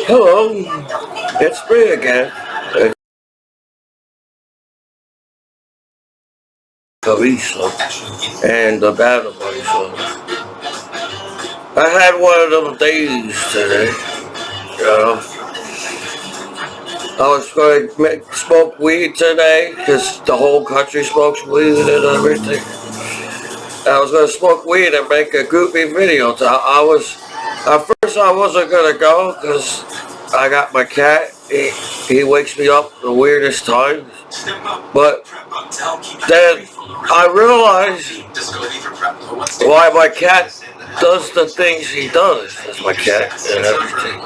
Hello, it's me again. It's Commiso and the Battle Buddy Show. I had one of them days today. I was going to smoke weed today because the whole country smokes weed and everything. I was going to smoke weed and make a goofy video. At first I wasn't going to go because I got my cat. He wakes me up the weirdest times. But then I realized why my cat does the things he does as my cat and everything.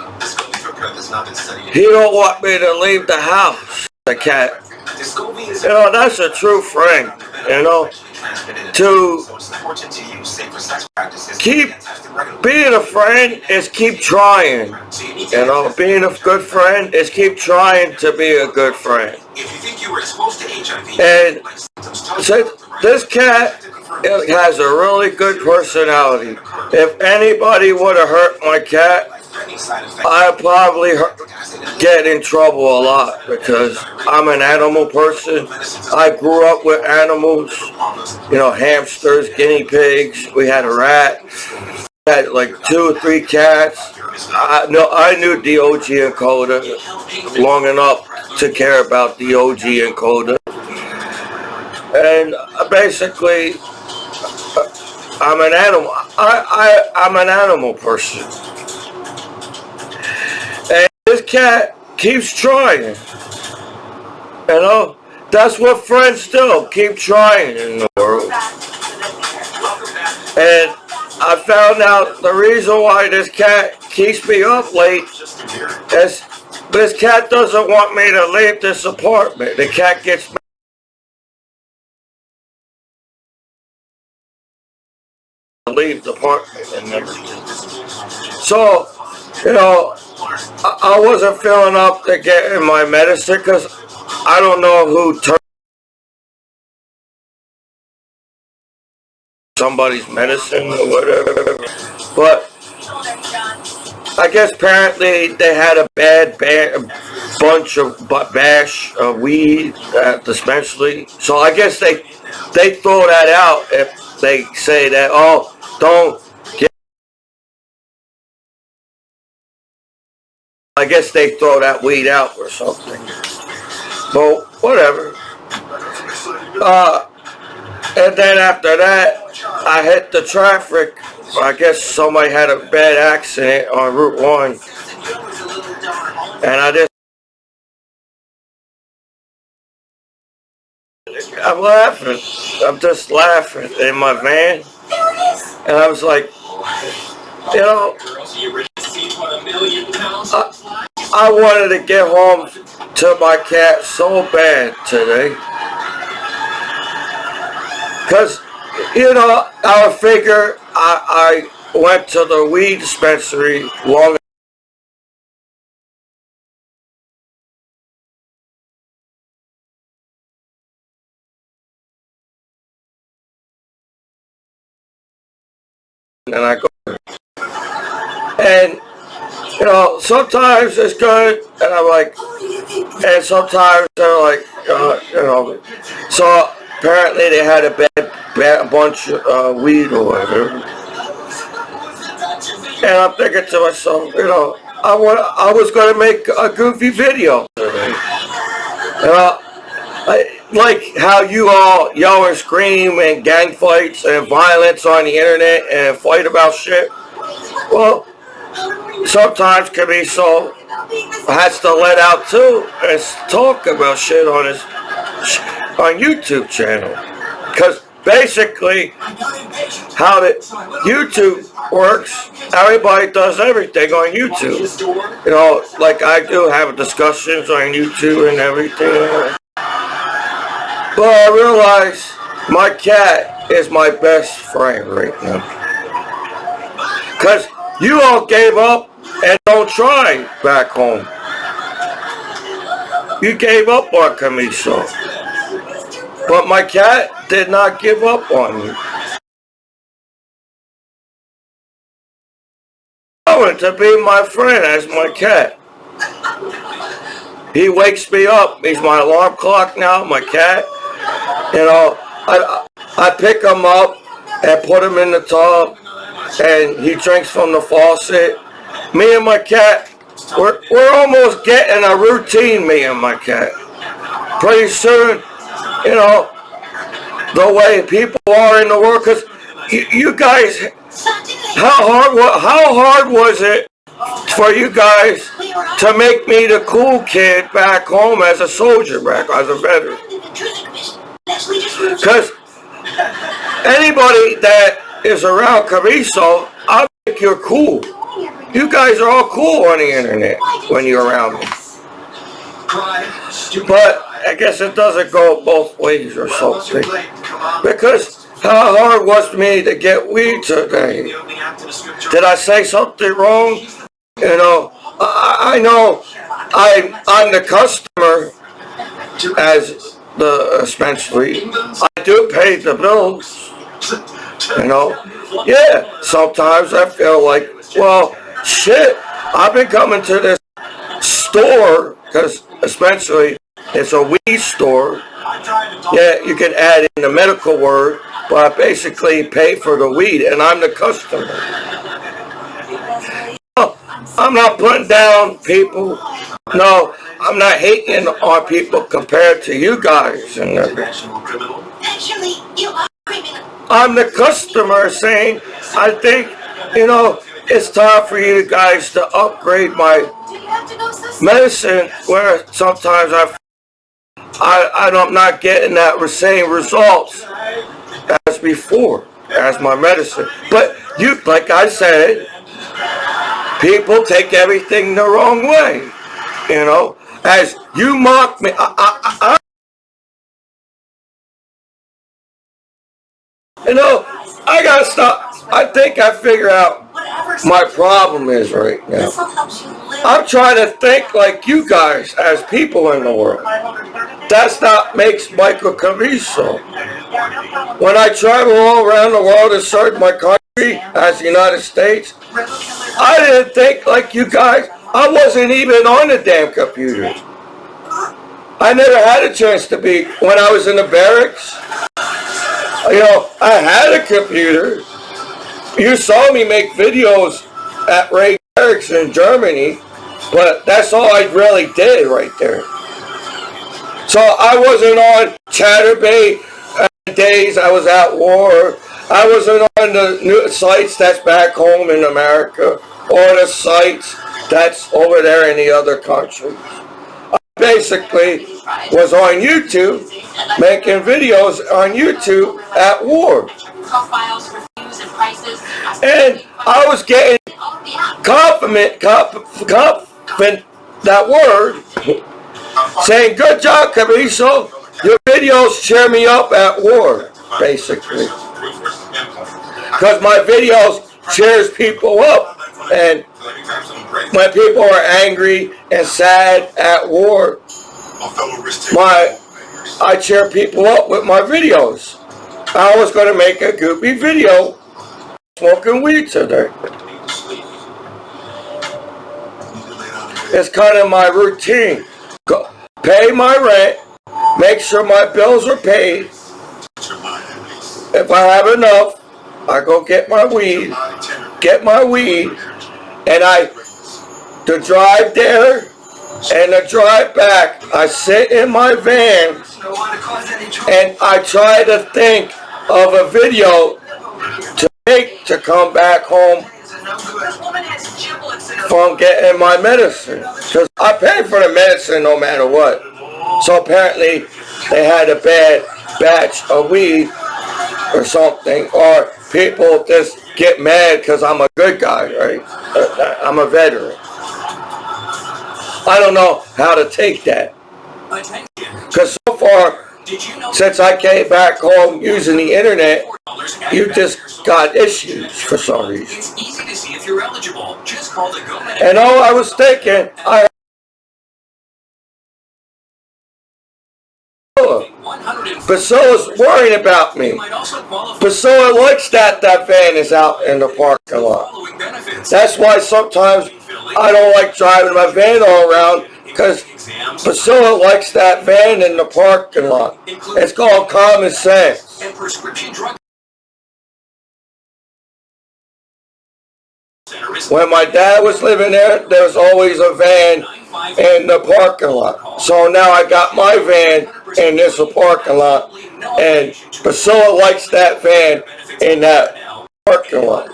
He don't want me to leave the house, the cat. That's a true friend, To keep being a friend is keep trying. Being a good friend is keep trying to be a good friend. And so this cat has a really good personality. If anybody would have hurt my cat, I'd probably get in trouble a lot because I'm an animal person. I grew up with animals, hamsters, guinea pigs. We had a rat. We had like 2 or 3 cats. I knew DOG and Coda long enough to care about DOG and Coda. And basically, I'm an animal. I'm an animal person. And this cat keeps trying. That's what friends do. Keep trying in the world. And I found out the reason why this cat keeps me up late is this cat doesn't want me to leave this apartment. The cat gets me to leave the apartment and everything. So, I wasn't feeling up to getting my medicine because I don't know who turned somebody's medicine or whatever. But I guess apparently they had a bad bunch of bash of weed at the dispensary. So I guess they throw that out if they say that, don't get. I guess they throw that weed out or something. But whatever. And then after that, I hit the traffic. I guess somebody had a bad accident on Route 1. And I'm laughing. I'm just laughing in my van. And I was like, I wanted to get home to my cat so bad today. Because, I figure I went to the weed dispensary long and I go. And, sometimes it's good, and I'm like, and sometimes they're like, So apparently they had a bad bunch of weed or whatever. And I'm thinking to myself, I was going to make a goofy video today. Like how you all yell and scream and gang fights and violence on the internet and fight about shit. Well, sometimes Commiso has to let out too and talk about shit on YouTube channel. Because basically how the YouTube works, everybody does everything on YouTube. Like I do have discussions on YouTube and everything. But I realize my cat is my best friend right now. Because you all gave up and don't try back home. You gave up on Commiso. But my cat did not give up on me. I wanted to be my friend as my cat. He wakes me up. He's my alarm clock now, my cat. You know, I pick him up and put him in the tub, and he drinks from the faucet. Me and my cat, we're almost getting a routine, me and my cat. Pretty soon, you know, the way people are in the world, because you guys, how hard was it for you guys to make me the cool kid back home as a soldier, back as a veteran? Because anybody that is around Commiso, I think you're cool. You guys are all cool on the internet when you're around me. But I guess it doesn't go both ways or something. Because how hard was it me to get weed today? Did I say something wrong? You know, I know I'm the customer as the dispensary. I do pay the bills. You know, yeah, sometimes I feel like, well, shit, I've been coming to this store, because essentially it's a weed store. Yeah, you can add in the medical word, but I basically pay for the weed, and I'm the customer. No, I'm not putting down people. No, I'm not hating on people compared to you guys and everything. I'm the customer saying, I think, you know, it's time for you guys to upgrade my medicine, where sometimes I'm not getting that same results as before, as my medicine. But you, like I said, people take everything the wrong way. You know, as you mock me, you know, I gotta stop. I think I figure out my problem is right now. I'm trying to think like you guys as people in the world. That's not makes Michael Commiso. When I travel all around the world and serve my country as the United States, I didn't think like you guys. I wasn't even on the damn computer. I never had a chance to be. When I was in the barracks, you know, I had a computer. You saw me make videos at Ray Barracks in Germany, but that's all I really did right there. So I wasn't on Chatterbait days I was at war. I wasn't on the new sites that's back home in America, or the sites that's over there in the other countries. I basically was on YouTube, making videos on YouTube at war. And I was getting confident, that word, saying, good job, Commiso. Your videos cheer me up at war, basically. Because my videos cheers people up. And when people are angry and sad at war, I cheer people up with my videos. I was going to make a goopy video smoking weed today. It's kind of my routine. Go, pay my rent, make sure my bills are paid. If I have enough, I go get my weed, and to drive there and to drive back, I sit in my van and I try to think of a video to make to come back home from getting my medicine. Because I pay for the medicine no matter what. So apparently they had a bad batch of weed or something, or people just get mad because I'm a good guy, right? I'm a veteran. I don't know how to take that. Because so far, since I came back home using the internet, you just got issues for some reason. It's easy to see if you're eligible. Just call the government. And all I was thinking, Priscilla's worrying about me. Priscilla likes that van is out in the parking lot. That's why sometimes I don't like driving my van all around because Priscilla likes that van in the parking lot. It's called common sense. When my dad was living there, there was always a van in the parking lot. So now I got my van in this parking lot, and Priscilla likes that van in that parking lot.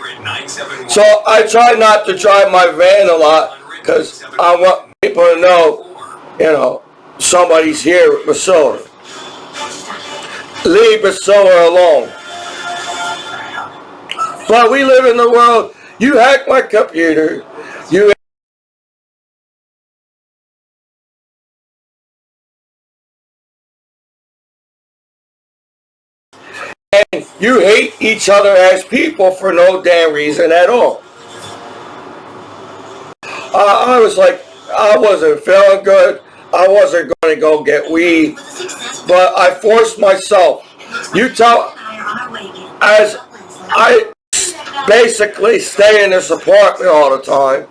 So I try not to drive my van a lot because I want people to know, somebody's here with Priscilla. Leave Priscilla alone. But we live in the world. You hack my computer. You hate each other as people for no damn reason at all. I was like, I wasn't feeling good. I wasn't going to go get weed, but I forced myself. As I basically stay in this apartment all the time,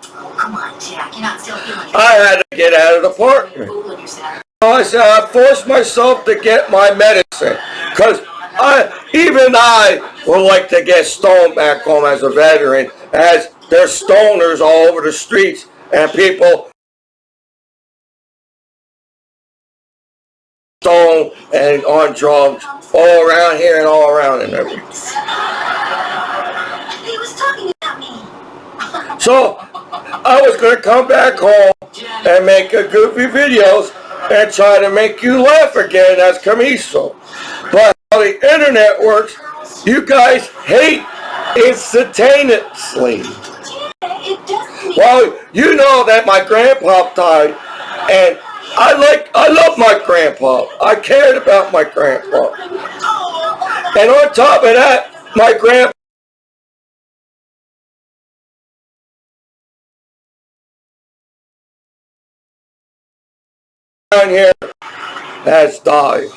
I had to get out of the apartment. So I said, I forced myself to get my medicine, because even I would like to get stoned back home as a veteran, as there's stoners all over the streets and people stoned and on drugs all around here and all around and everything. He was talking about me. So I was going to come back home and make a goofy videos and try to make you laugh again as Commiso. But how the internet works, you guys hate instantaneously. Well, you know that my grandpa died, and I love my grandpa. I cared about my grandpa. And on top of that, my grandpa down here has died.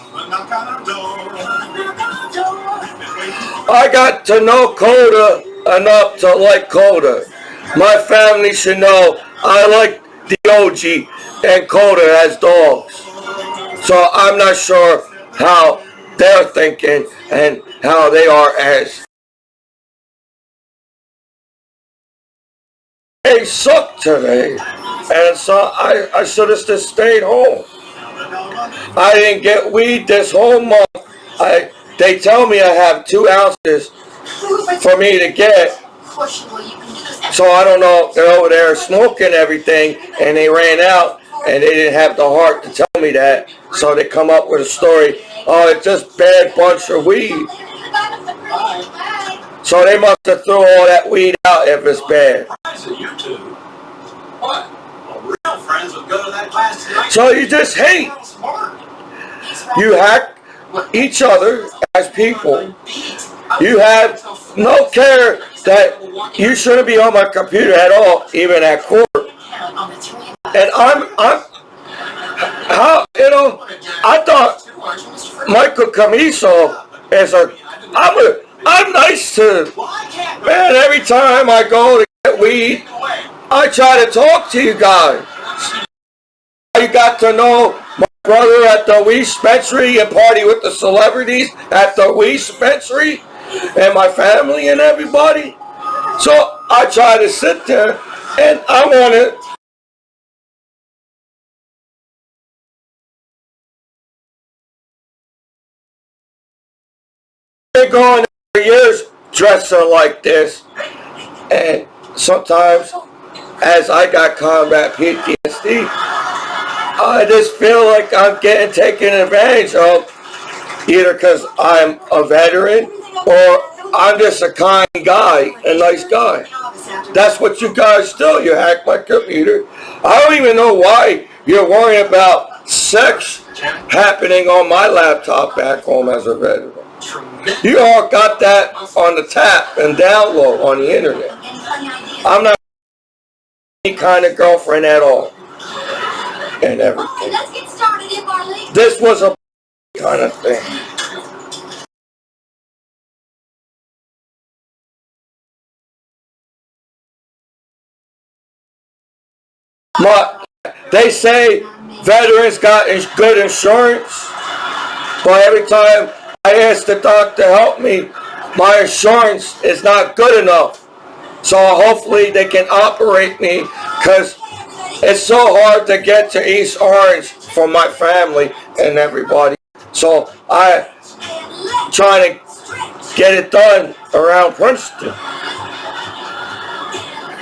I got to know Coda enough to like Coda. My family should know I like the OG and Coda as dogs. So I'm not sure how they're thinking and how they are as. They suck today, and so I should have just stayed home. I didn't get weed this whole month. They tell me I have 2 ounces for me to get. So I don't know if they're over there smoking everything and they ran out and they didn't have the heart to tell me that. So they come up with a story, oh, it's just bad bunch of weed. So they must have threw all that weed out if it's bad. So you just hate. You hack each other as people. You have no care that you shouldn't be on my computer at all, even at court. And I thought Michael Commiso is I'm nice to, man, every time I go to get weed, I try to talk to you guys. You got to know my brother at the weed dispensary and party with the celebrities at the weed dispensary and my family and everybody. So I try to sit there and I want to been going for years dressing like this, and sometimes as I got combat PTSD, I just feel like I'm getting taken advantage of, either because I'm a veteran or I'm just a kind guy, a nice guy. That's what you guys do. You hack my computer. I don't even know why you're worrying about sex happening on my laptop back home as a veteran. You all got that on the tap and download on the internet. I'm not any kind of girlfriend at all. And everything. This was a kind of thing. They say veterans got good insurance, but every time I ask the doctor to help me, my insurance is not good enough. So hopefully they can operate me, because it's so hard to get to East Orange for my family and everybody. So I trying to get it done around Princeton.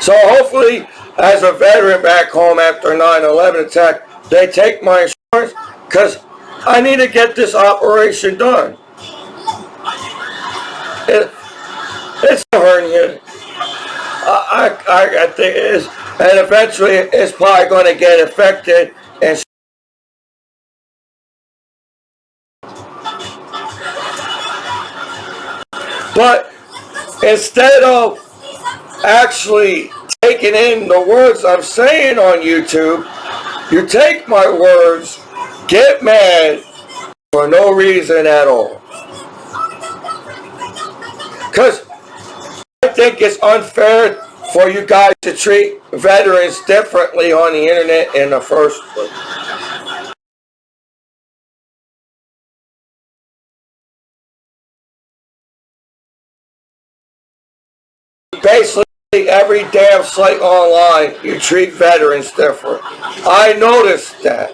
So hopefully, as a veteran back home after 9/11 attack, they take my insurance, because I need to get this operation done. It's a hernia. I think it is, and eventually it's probably going to get infected. And but instead of actually taking in the words I'm saying on YouTube, you take my words, get mad for no reason at all. Because I think it's unfair for you guys to treat veterans differently on the internet in the first place. Basically, every damn site online, you treat veterans different. I noticed that.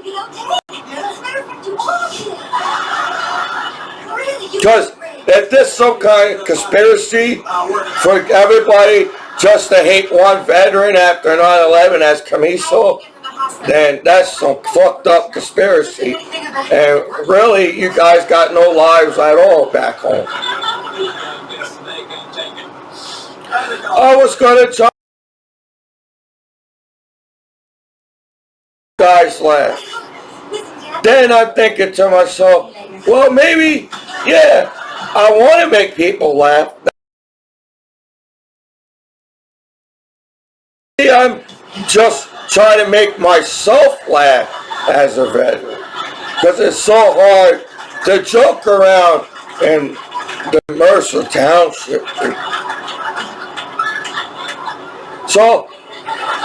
Because if there's some kind of conspiracy for everybody just to hate one veteran after 9/11 as Commiso, then that's some fucked up conspiracy. And really, you guys got no lives at all back home. I was gonna try. Guys laugh. Then I'm thinking to myself, well, maybe, yeah, I want to make people laugh. Maybe I'm just trying to make myself laugh as a veteran, because it's so hard to joke around in the Mercer Township. So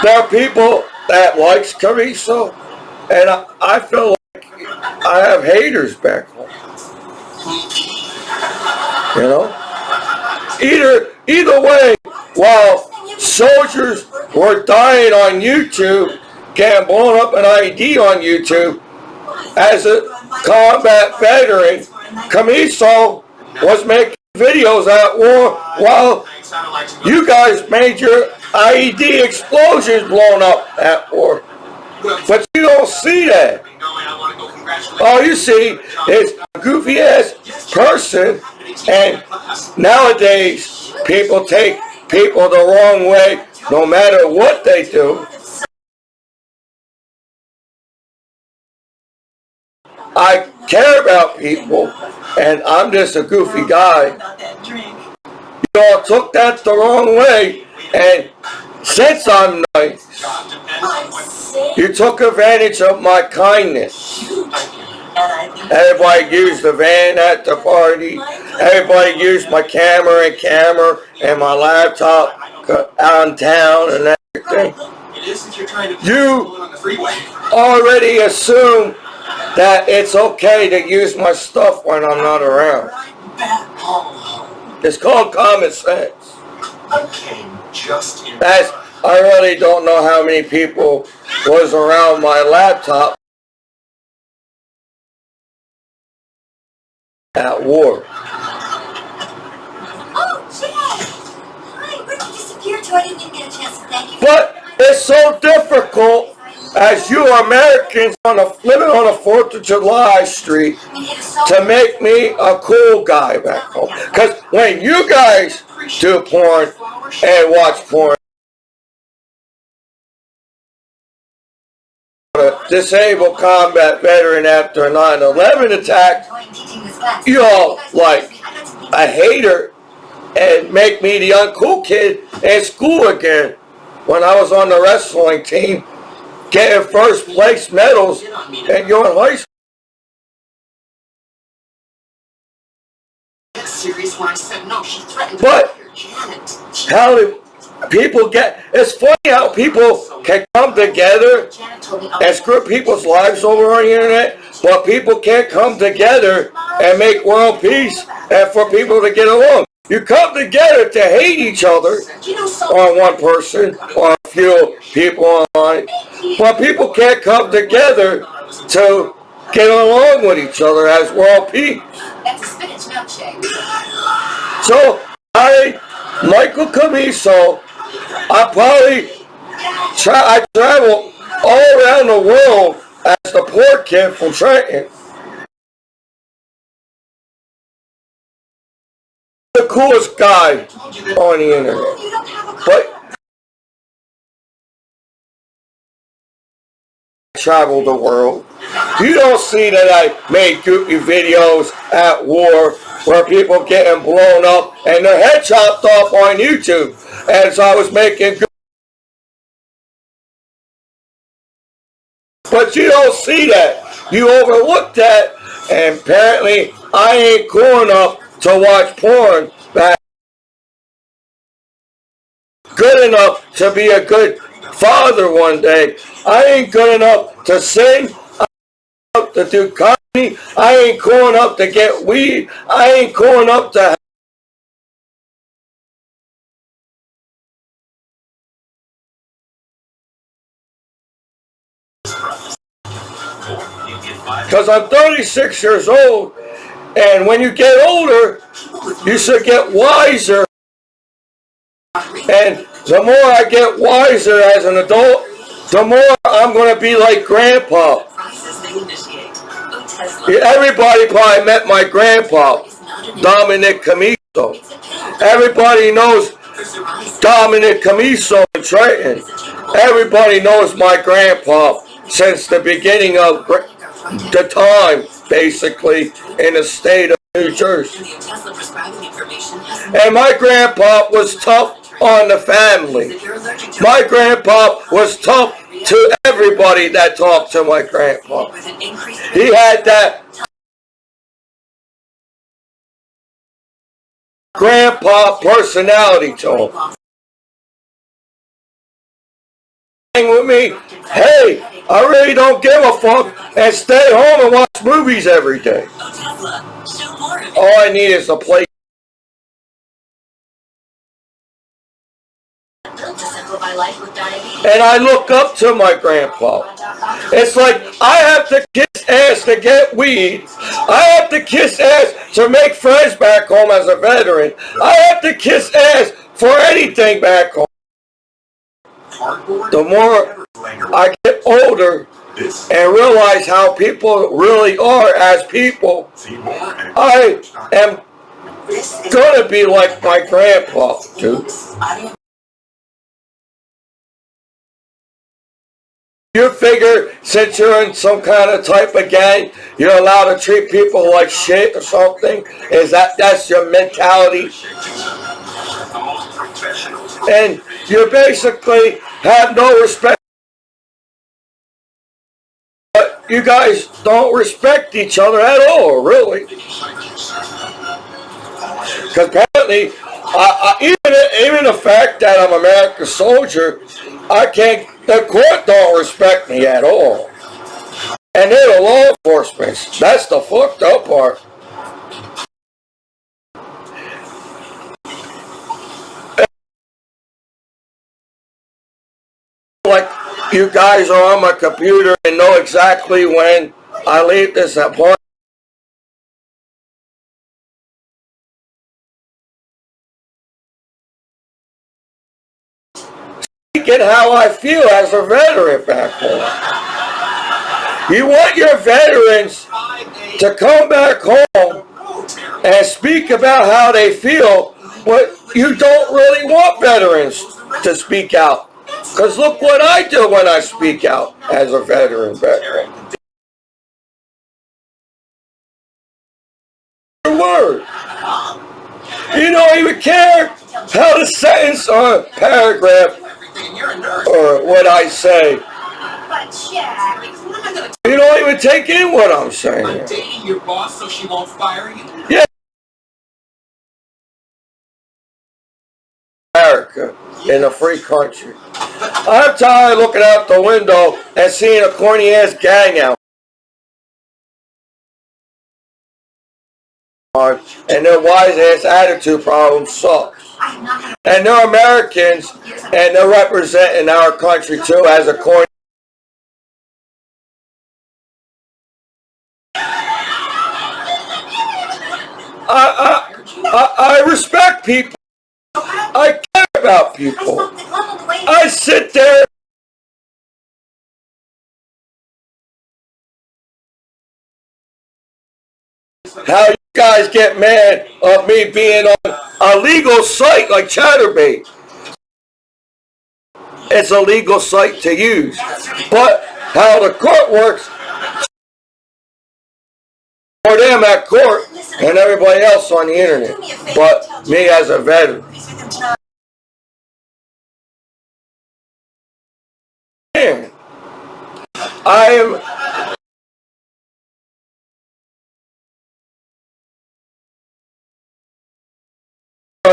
there are people that likes Commiso, and I feel like I have haters back home. You know? Either way, while soldiers were dying on YouTube, getting blown up an ID on YouTube, as a combat veteran, Commiso was making videos at war while you guys made your IED explosions blown up at war. But you don't see that. All you see is a goofy ass person, and nowadays people take people the wrong way no matter what they do. I care about people, and I'm just a goofy guy. You all took that the wrong way, and since I'm nice, you took advantage of my kindness. Everybody used the van at the party. Everybody used my camera and my laptop out in town and everything. You already assume that it's okay to use my stuff when I'm not around. It's called common sense. As I really don't know how many people was around my laptop at war. But it's so difficult as you Americans living on a 4th of July street to make me a cool guy back home. Because when you guys do porn and watch porn, a disabled combat veteran after a 9/11 attack, you all like a hater and make me the uncool kid in school again. When I was on the wrestling team, getting first place medals, and you're in high school. But how did it's funny how people can come together and screw people's lives over on the internet, but people can't come together and make world peace and for people to get along. You come together to hate each other on one person or a few people online, but people can't come together to get along with each other as world peace. So Michael Commiso, I travel all around the world as the poor kid from Trenton. The coolest guy on the internet. But I travel the world. You don't see that I made goofy videos at war where people getting blown up and their head chopped off on YouTube as I was making. But you don't see that. You overlook that, and apparently I ain't cool enough to watch porn back. Good enough to be a good father one day. I ain't good enough to sing. I ain't enough to do comedy. I ain't cool enough to get weed. I ain't cool enough to. Because I'm 36 years old, and when you get older, you should get wiser. And the more I get wiser as an adult, the more I'm going to be like Grandpa. Everybody probably met my grandpa, Dominic Commiso. Everybody knows Dominic Commiso in Trenton. Everybody knows my grandpa since the beginning of the time, basically, in the state of New Jersey. And my grandpa was tough on the family. My grandpa was tough to everybody that talked to my grandpa. He had that grandpa personality to him. With me, hey, I really don't give a fuck, and stay home and watch movies every day. All I need is a place. And I look up to my grandpa. It's like I have to kiss ass to get weed. I have to kiss ass to make friends back home as a veteran. I have to kiss ass for anything back home. The more I get older and realize how people really are as people, I am gonna be like my grandpa, dude. You figure since you're in some kind of type of gang, you're allowed to treat people like shit or something? That's your mentality? And you basically have no respect. But you guys don't respect each other at all, really. Because apparently, even the fact that I'm an American soldier, the court don't respect me at all. And they're the law enforcement. That's the fucked up part. Like you guys are on my computer and know exactly when I leave this apartment. Speaking how I feel as a veteran back home. You want your veterans to come back home and speak about how they feel, but you don't really want veterans to speak out. Because look what I do when I speak out as a veteran. Word. You don't even care how the sentence or paragraph or what I say. You don't even take in what I'm saying. I'm dating your boss so she won't fire you? Yeah. America in a free country. I'm tired of looking out the window and seeing a corny ass gang out. And their wise ass attitude problem sucks. And they're Americans and they're representing our country too as a corny. I respect people. I care about people. I sit there. How you guys get mad of me being on a legal site like Chatterbait? It's a legal site to use. But how the court works for them at court and everybody else on the internet. But me as a veteran. Man, I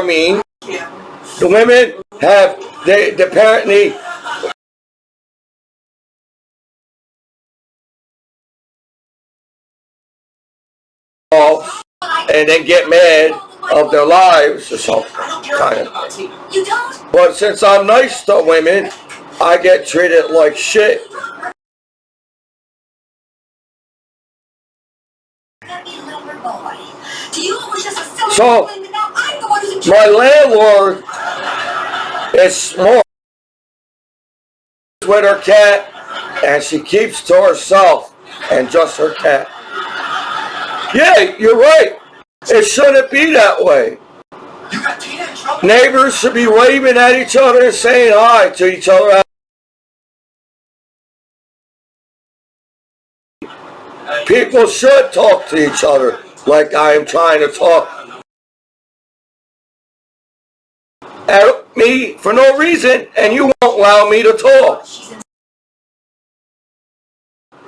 mean, the women they apparently and then get mad of their lives or something, kind of. But since I'm nice to women, I get treated like shit. So, my landlord is smart with her cat, and she keeps to herself and just her cat. Yeah, you're right. It shouldn't be that way. Neighbors should be waving at each other and saying hi to each other. People should talk to each other like I am trying to talk at me for no reason, and you won't allow me to talk.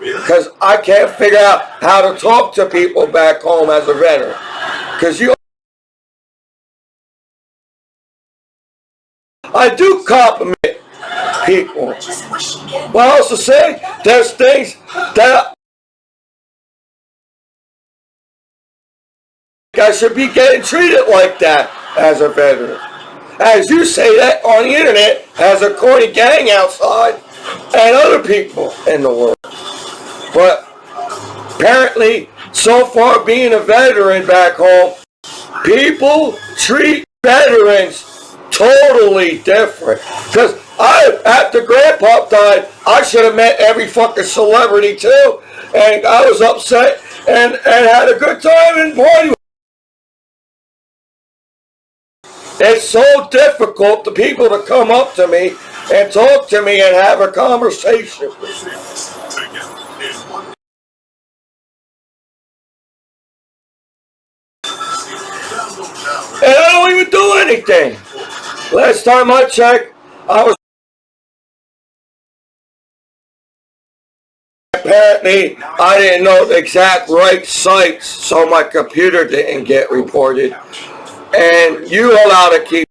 Because I can't figure out how to talk to people back home as a veteran. Because I do compliment people. But I also say there's things that I should be getting treated like that as a veteran. As you say that on the internet, as a corny gang outside, and other people in the world. But apparently, so far being a veteran back home, people treat veterans totally different. Because after Grandpa died, I should have met every fucking celebrity too. And I was upset and had a good time and party. It's so difficult for people to come up to me and talk to me and have a conversation with me. And I don't even do anything. Last time I checked, apparently I didn't know the exact right sites, so my computer didn't get reported. And you allowed to keep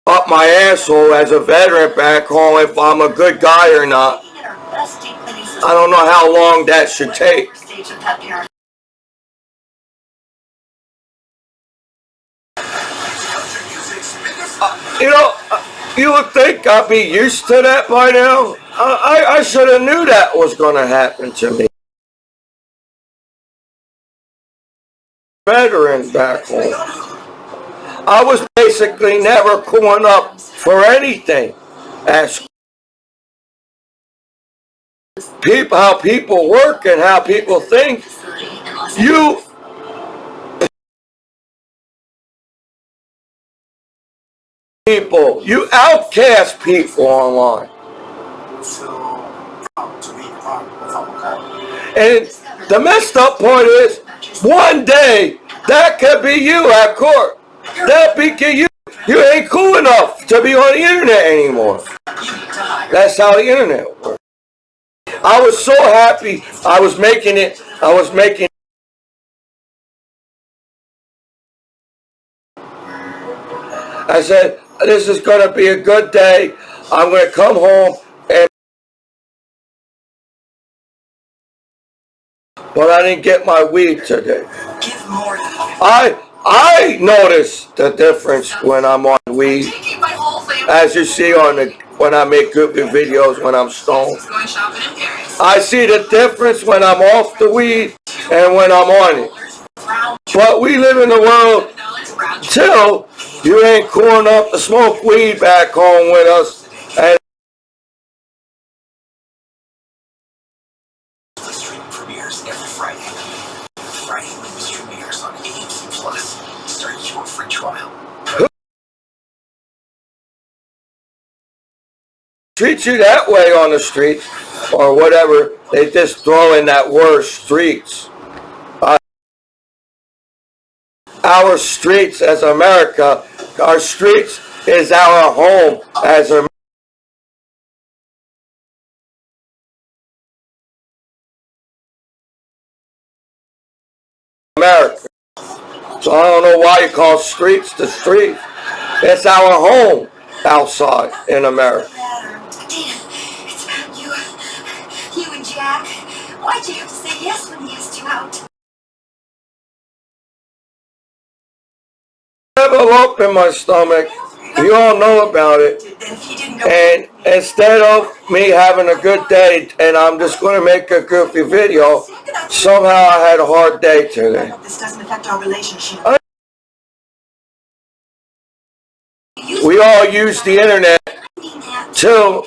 up my asshole as a veteran back home if I'm a good guy or not. I don't know how long that should take. You would think I'd be used to that by now. I should have knew that was going to happen to me. Veteran back home. I was basically never going up for anything. As people, how people work and how people think. You outcast people online. And the messed up part is, one day, that could be you at court. That be you. You ain't cool enough to be on the internet anymore. That's how the internet works. I was so happy I was making I said, this is going to be a good day. I'm going to come home, but I didn't get my weed today. I notice the difference when I'm on weed, as you see when I make goofy videos when I'm stoned. I see the difference when I'm off the weed and when I'm on it. But we live in a world till you ain't cool enough to smoke weed back home with us. And the stream premieres every Friday. Friday when the stream airs on AMC Plus. Start your free trial. Treat you that way on the streets or whatever. They just throw in that word streets. Our streets as America, our streets is our home as America. So I don't know why you call streets the streets. It's our home outside in America. It's about you. You and Jack. Why'd you have to say yes when he asked you out? I have a lump in my stomach. You all know about it. And instead of me having a good day and I'm just going to make a goofy video, somehow I had a hard day today. This doesn't affect our relationship. We all use the internet to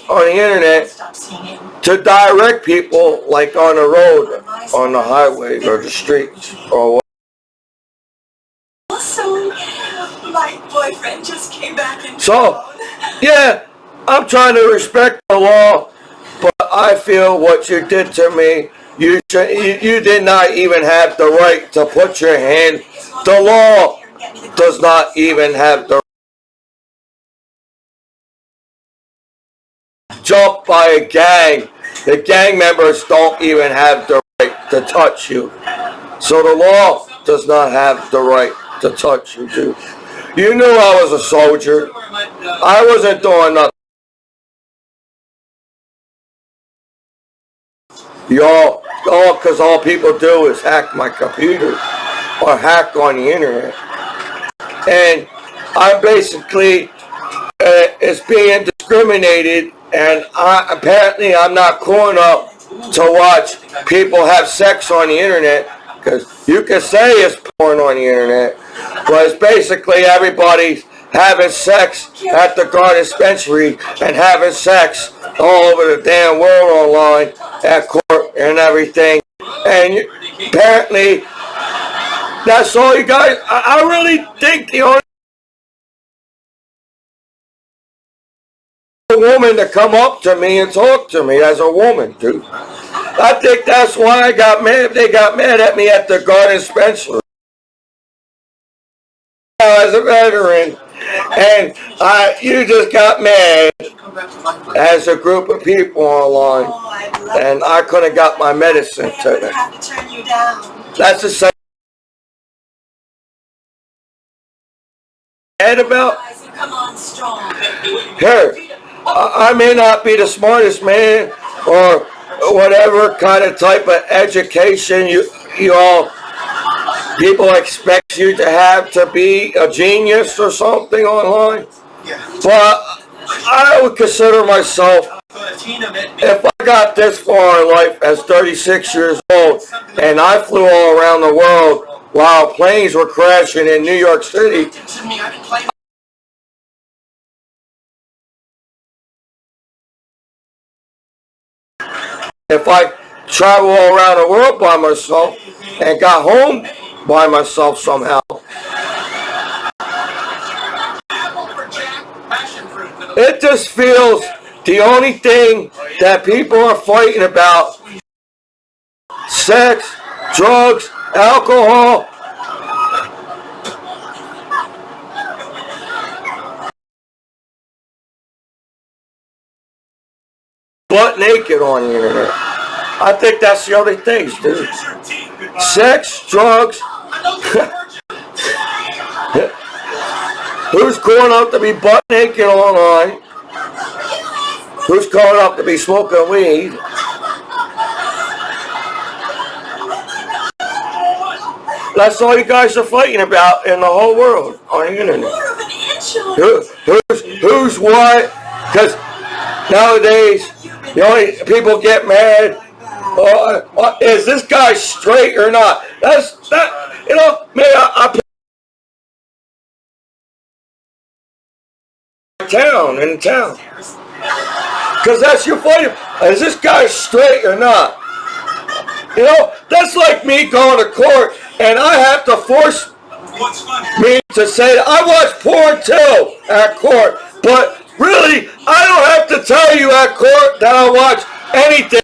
direct people, like on the road, on the highway or the streets or what. Also, my boyfriend just came back and yeah, I'm trying to respect the law, but I feel what you did to me, you did not even have the right to put your hand. The law does not even have the jump by a gang. The gang members don't even have the right to touch you. So the law does not have the right to touch you, dude. You knew I was a soldier. I wasn't doing nothing. Y'all, because all people do is hack my computer or hack on the internet. And I'm basically, it's being discriminated, and apparently I'm not cool enough to watch people have sex on the internet, because you can say it's porn on the internet, but it's basically everybody's having sex at the garden dispensary and having sex all over the damn world online at court and everything. And apparently that's all you guys. I really think the only woman to come up to me and talk to me as a woman, dude. I think that's why I got mad. They got mad at me at the garden dispensary as a veteran, and you just got mad as a group of people online, and I could have got my medicine today. That's the same. About here, I may not be the smartest man or whatever kind of type of education you all people expect you to have to be a genius or something online. But I would consider myself, if I got this far in life as 36 years old and I flew all around the world while planes were crashing in New York City, if I travel all around the world by myself and got home by myself somehow, it just feels the only thing that people are fighting about: sex, drugs, alcohol. Butt naked on the internet. I think that's the only things, dude. Sex, drugs. Who's calling up to be butt naked online? Who's calling up to be smoking weed? That's all you guys are fighting about in the whole world on the internet. Who's what? Because nowadays, the only people get mad. Is this guy straight or not? That's that. You know, man, I in town. Because that's your fight. Is this guy straight or not? You know, that's like me going to court and I have to force me to say that I watch porn too at court. But really, I don't have to tell you at court that I watch anything.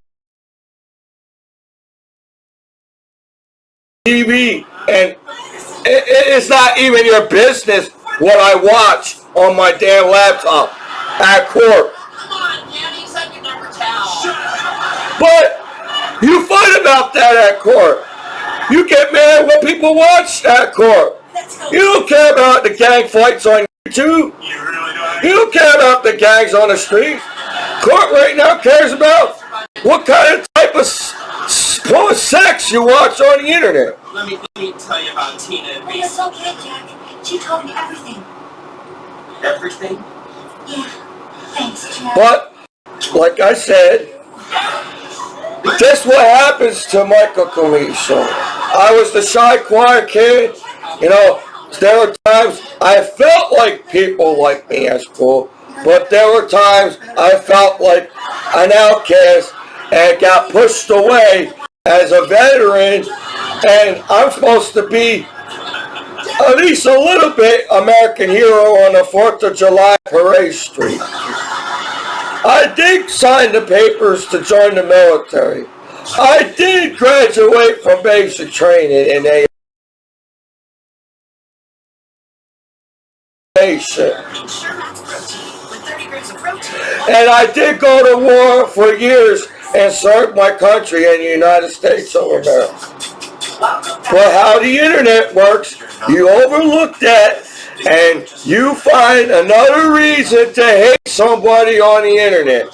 TV, and it's not even your business what I watch on my damn laptop at court. Come on, Danny, you said you never tell. But you fight about that at court. You get mad when people watch at court. You don't care about the gang fights on YouTube. You don't care about the gangs on the street. Court right now cares about what kind of type of sex you watch on the internet. Let me tell you about Tina and me. It's okay, Jack. She told me everything. Everything? Yeah. Thanks, Jack. But, like I said, this what happens to Michael Commiso. I was the shy, quiet kid. You know, there were times I felt like people liked me at school, but there were times I felt like an outcast and got pushed away as a veteran, and I'm supposed to be at least a little bit American hero on the 4th of July parade street. I did sign the papers to join the military. I did graduate from basic training in aviation. And I did go to war for years and serve my country in the United States of America. But how the internet works, you overlook that and you find another reason to hate somebody on the internet.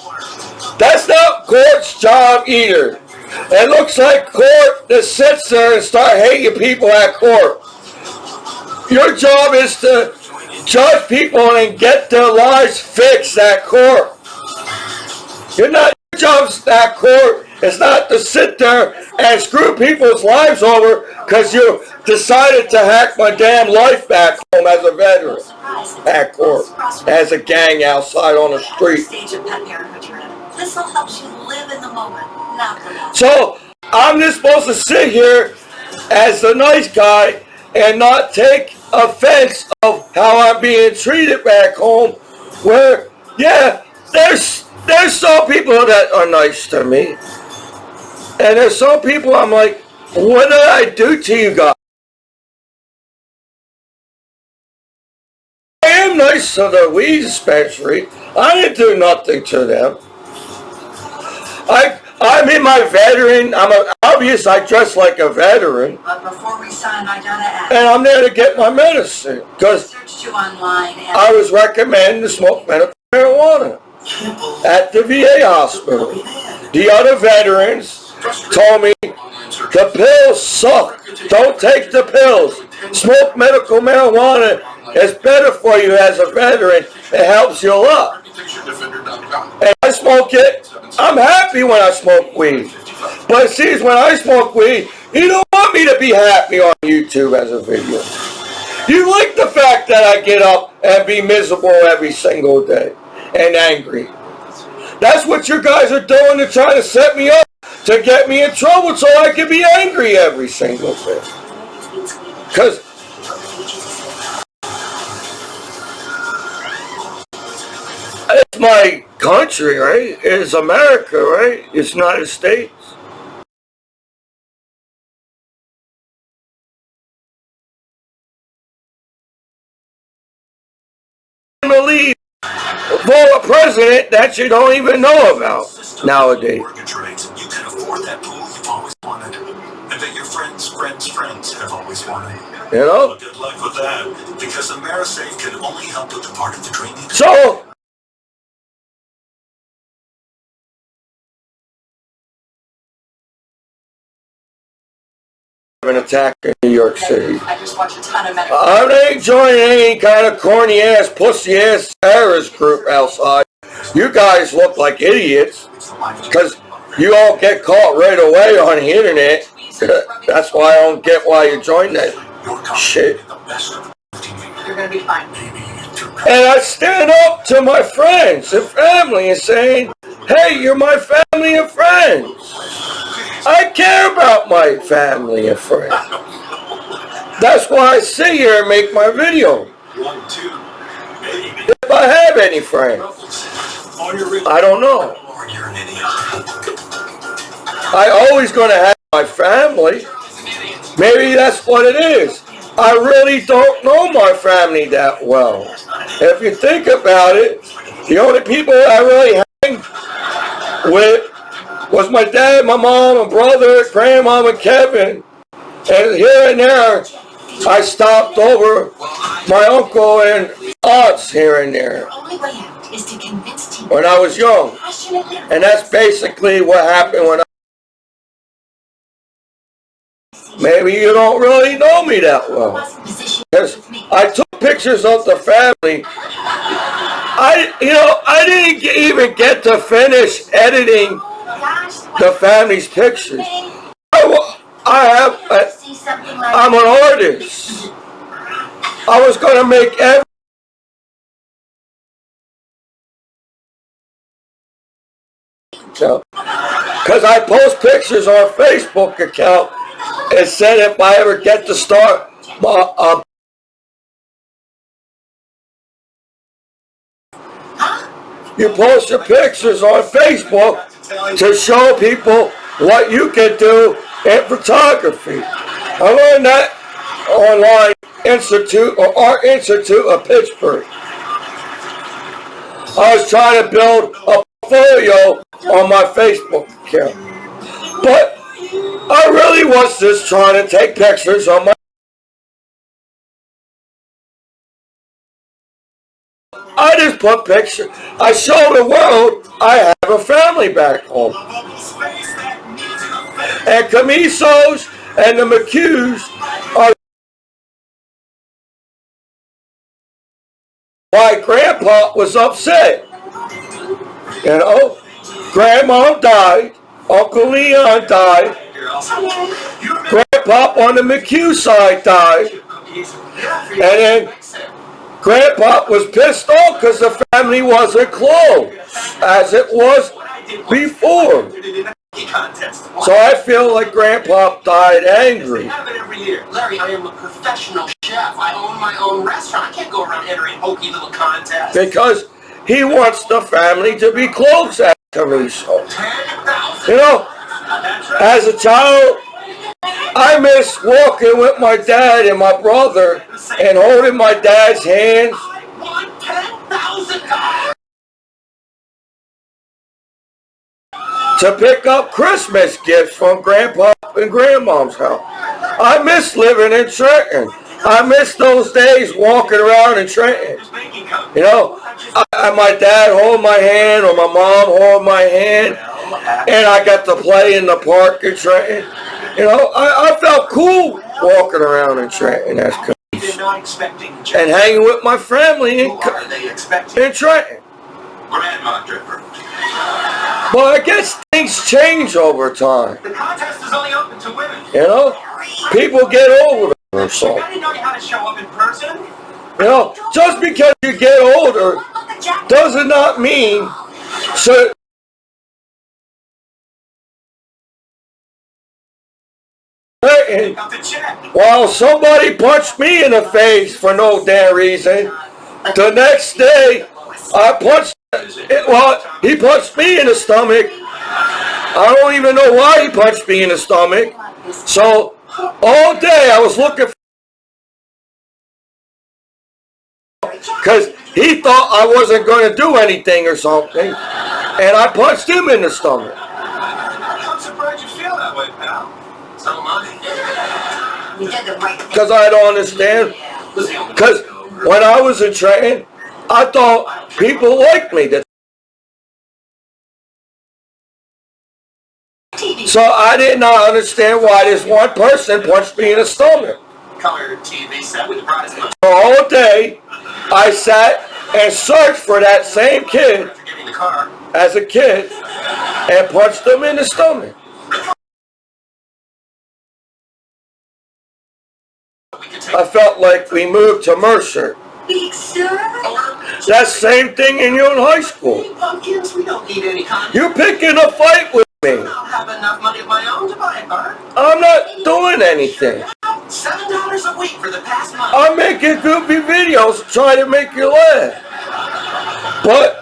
That's not court's job either. It looks like court that sits there and start hating people at court. Your job is to judge people and get their lives fixed at court. Your job at court is not to sit there and screw people's lives over because you decided to hack my damn life back home as a veteran at court, as a gang outside on the street. This will help you live in the moment, not the moment. So I'm just supposed to sit here as the nice guy and not take offense of how I'm being treated back home, where, yeah, there's some people that are nice to me. And there's some people I'm like, what did I do to you guys? I am nice to the weed dispensary. I didn't do nothing to them. I'm in my veteran. Obvious I dress like a veteran. But before we sign, I gotta ask. And I'm there to get my medicine. Because Searched you online and I was recommended to smoke medical marijuana at the VA hospital. The other veterans told me, the pills suck. Don't take the pills. Smoke medical marijuana. It's better for you as a veteran. It helps you a lot. And I smoke it. I'm happy when I smoke weed. But see, when I smoke weed, you don't want me to be happy on YouTube as a video. You like the fact that I get up and be miserable every single day and angry. That's what you guys are doing to try to set me up to get me in trouble so I can be angry every single day. Because it's my country, right? It's America, right? It's United States. Believe for a president that you don't even know about nowadays. You can afford that pool you've always wanted. And that your friends Friends have always wanted. You know? Well, good luck with that, because Amerisafe can only help with the part of the dream you So, an attack in New York City. I just watched a ton of medical. I ain't joining any kind of corny ass, pussy ass terrorist group outside. You guys look like idiots because you all get caught right away on the internet. That's why I don't get why you join that shit. You're gonna be fine. And I stand up to my friends and family and saying, hey, you're my family and friends. I care about my family and friends. That's why I sit here and make my video. If I have any friends. I don't know. I always gonna have my family. Maybe that's what it is. I really don't know my family that well. If you think about it, the only people I really hang with was my dad, my mom, my brother, grandma, and Kevin. And here and there, I stopped over my uncle and aunts here and there when I was young. And that's basically what happened when maybe you don't really know me that well. Because I took pictures of the family. I didn't even get to finish editing the family's pictures. I'm an artist. I was going to make every because I post pictures on a Facebook account and said if I ever get to start you post your pictures on Facebook to show people what you can do in photography. I learned that online Art Institute of Pittsburgh. I was trying to build a portfolio on my Facebook account, but I really was just trying to take pictures on my. I just put pictures. I show the world I have a family back home. And Commisos and the McHughes are why Grandpa was upset. You know, Grandma died, Uncle Leon died, Grandpa on the McHugh side died, and then Grandpa was pissed off because the family wasn't close as it was before. So I feel like Grandpa died angry. Larry, I am a professional chef. I own my own restaurant. I can't go around entering hokey little contests. Because he wants the family to be close at Commiso. You know, as a child, I miss walking with my dad and my brother and holding my dad's hands. To pick up Christmas gifts from Grandpa and Grandma's house. I miss living in Trenton. I miss those days walking around in Trenton. You know, my dad hold my hand or my mom hold my hand, and I got to play in the park in Trenton. You know, I felt cool walking around in Trenton as Commiso and hanging with my family in Trenton. Grandma Dripper. But I guess things change over time. The contest is only open to women. You know, people get older or so. I didn't know you had to show up in person. You know, just because you get older does not mean so. While somebody punched me in the face for no damn reason, the next day I punched. Well, he punched me in the stomach. I don't even know why he punched me in the stomach. So all day I was looking for, because he thought I wasn't going to do anything or something, and I punched him in the stomach. I'm surprised you feel that way, pal. So am I. You did the right thing. Because I don't understand. Because when I was in Trenton, I thought people liked me. So I did not understand why this one person punched me in the stomach. Color TV set with the brightest lights. All day, I sat and searched for that same kid Forgetting the car. as a kid and punched him in the stomach. We could take I felt like we moved to Mercer. Big sir. That same thing in your high school. pumpkins. We don't need any condoms. You're picking a fight with me. I'll have enough money of my own to buy a car. I'm not doing anything. $7 a week for the past month. I'm making goofy videos to try to make you laugh. But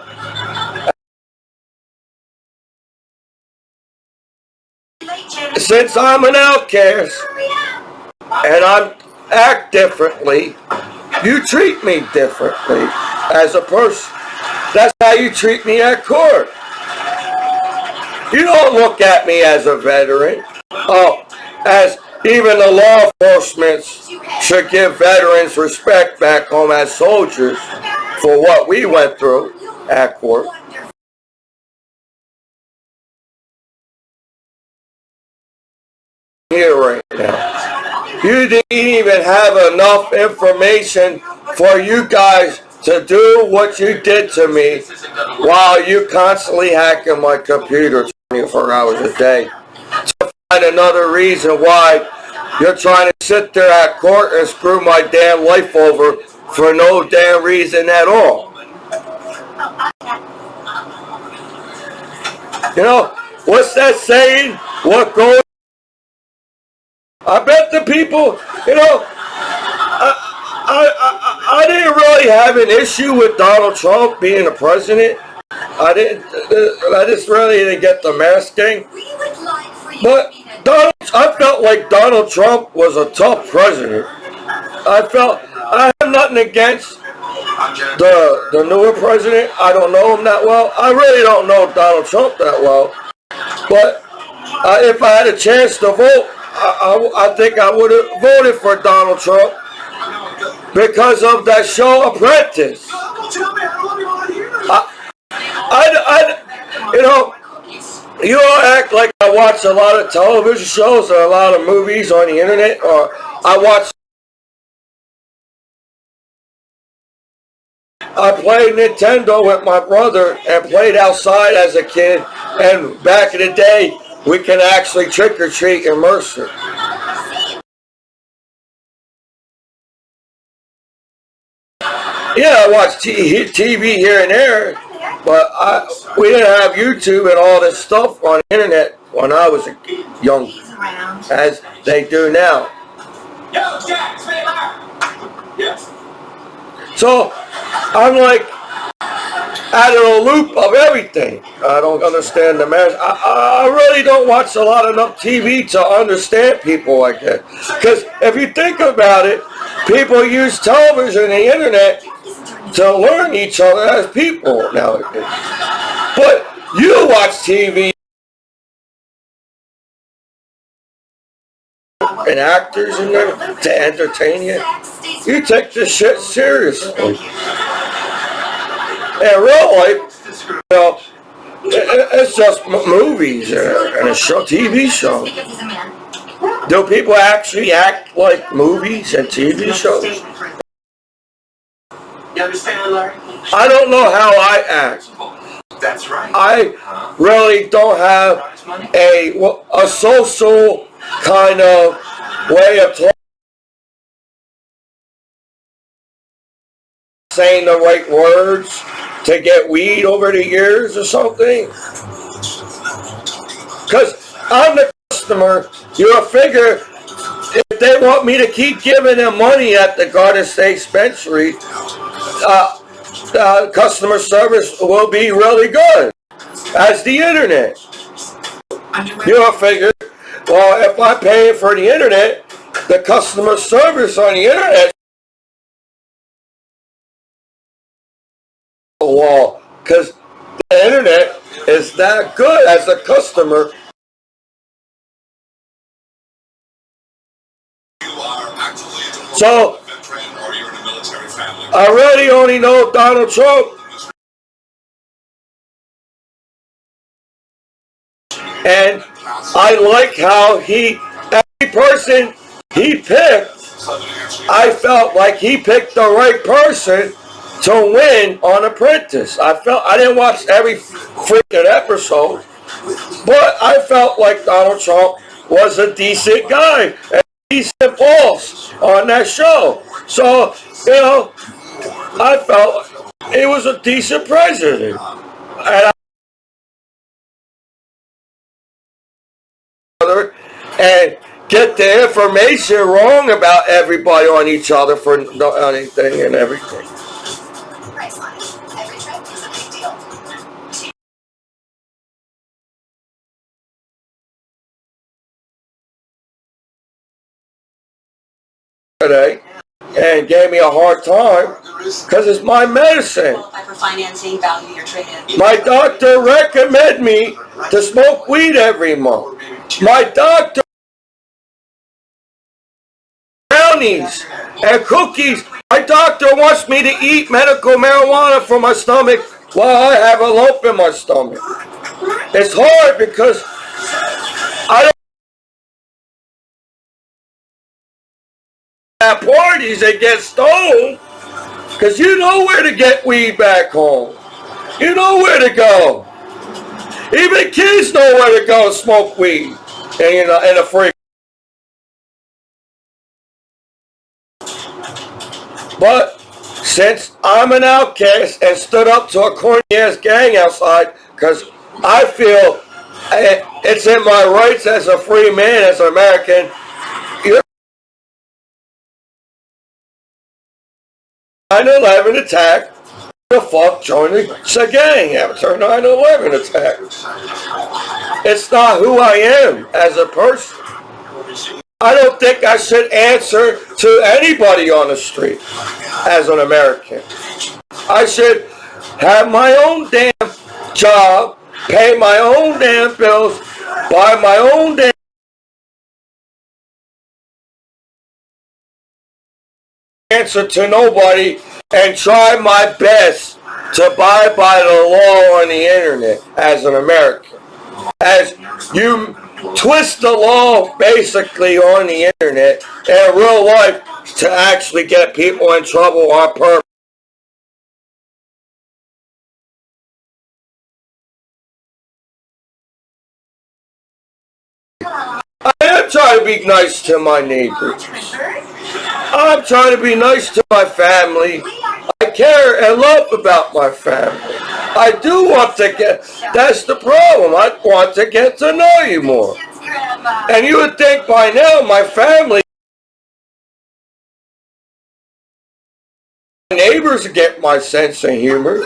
since I'm an outcast and I act differently, you treat me differently as a person. That's how you treat me at court. You don't look at me as a veteran. Oh, as even the law enforcement should give veterans respect back home as soldiers for what we went through at court. Here right now. You didn't even have enough information for you guys to do what you did to me while you constantly hacking my computer 24 hours a day. To find another reason why you're trying to sit there at court and screw my damn life over for no damn reason at all. You know, what's that saying? What goes? I bet the people, you know, I didn't really have an issue with Donald Trump being the president. I just really didn't get the masking. But I felt like Donald Trump was a tough president. I have nothing against the newer president. I don't know him that well. I really don't know Donald Trump that well. But if I had a chance to vote, I think I would have voted for Donald Trump because of that show Apprentice. You know, you all act like I watch a lot of television shows or a lot of movies on the internet, or I played Nintendo with my brother and played outside as a kid, and back in the day, we can actually trick or treat in Mercer. Yeah, I watched TV here and there, but we didn't have YouTube and all this stuff on the internet when I was young, as they do now. Yo, Jack, say yes. So I'm like out of the loop of everything. I don't understand the mess. I really don't watch a lot enough TV to understand people like that. Because if you think about it, people use television and the internet to learn each other as people nowadays. But you watch TV and actors and them to entertain you. You take this shit seriously. In real life, you know, it's just movies and a show, TV show. Do people actually act like movies and TV shows? You understand, Larry? I don't know how I act. That's right. I really don't have a social kind of way of talking, saying the right words to get weed over the years or something. Because I'm the customer. You'll figure if they want me to keep giving them money at the Garden State Dispensary, customer service will be really good. As the internet. You'll figure, well, if I'm paying for the internet, the customer service on the internet, well, because the internet is that good as a customer. So I really only know Donald Trump. And I like how every person he picked, I felt like he picked the right person to win on Apprentice. I didn't watch every freaking episode, but I felt like Donald Trump was a decent guy and a decent boss on that show. So, I felt he was a decent president. And and get the information wrong about everybody on each other for anything and everything. Every trip is a big deal. Today and gave me a hard time because it's my medicine. For financing, value your trade-in. My doctor recommended me to smoke weed every month. My doctor brownies and cookies. My doctor wants me to eat medical marijuana for my stomach while I have a lump in my stomach. It's hard because I don't have parties and get stoned because you know where to get weed back home. You know where to go. Even kids know where to go smoke weed in a free. But since I'm an outcast and stood up to a corny ass gang outside, because I feel it's in my rights as a free man, as an American. 9/11 attack. The fuck joining the gang after 9/11 attack? It's not who I am as a person. I don't think I should answer to anybody on the street as an American. I should have my own damn job, pay my own damn bills, buy my own damn answer to nobody, and try my best to abide by the law on the internet as an American. As you twist the law basically on the internet in real life to actually get people in trouble on purpose. I am trying to be nice to my neighbors. I'm trying to be nice to my family. I care and love about my family. I do want to that's the problem. I want to get to know you more. And you would think by now my family, my neighbors get my sense of humor.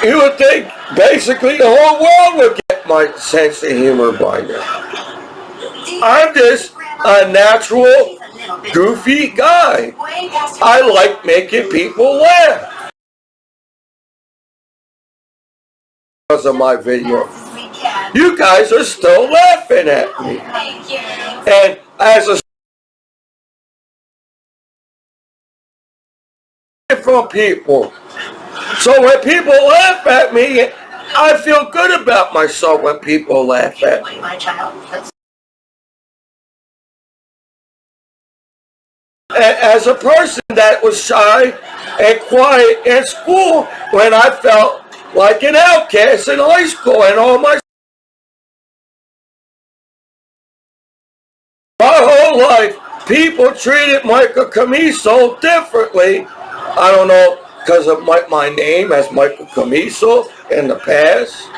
You would think basically the whole world would get my sense of humor by now. I'm just a natural, goofy guy. I like making people laugh. Because of my video. You guys are still laughing at me. And as a from people. So when people laugh at me, I feel good about myself when people laugh at me. As a person that was shy and quiet in school, when I felt like an outcast in high school and all my whole life, people treated Michael Commiso differently. I don't know, because of my name as Michael Commiso in the past,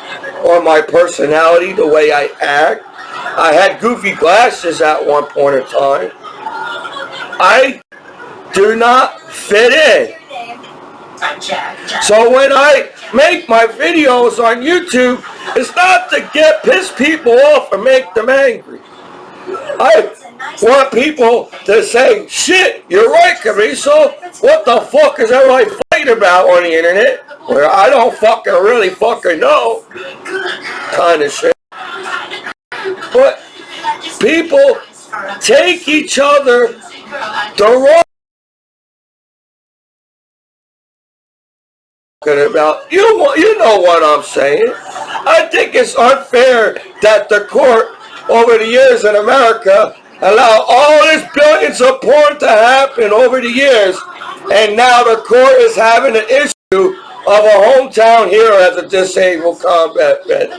or my personality, the way I act. I had goofy glasses at one point in time. I do not fit in. So when I make my videos on YouTube, it's not to piss people off or make them angry. I want people to say, shit, you're right, Commiso. What the fuck is everybody fighting about on the internet? Where I don't really fucking know. Kind of shit. But people take each other The wrong about you know what I'm saying. I think it's unfair that the court over the years in America allow all this billions of porn to happen over the years, and now the court is having an issue of a hometown hero as a disabled combat vet.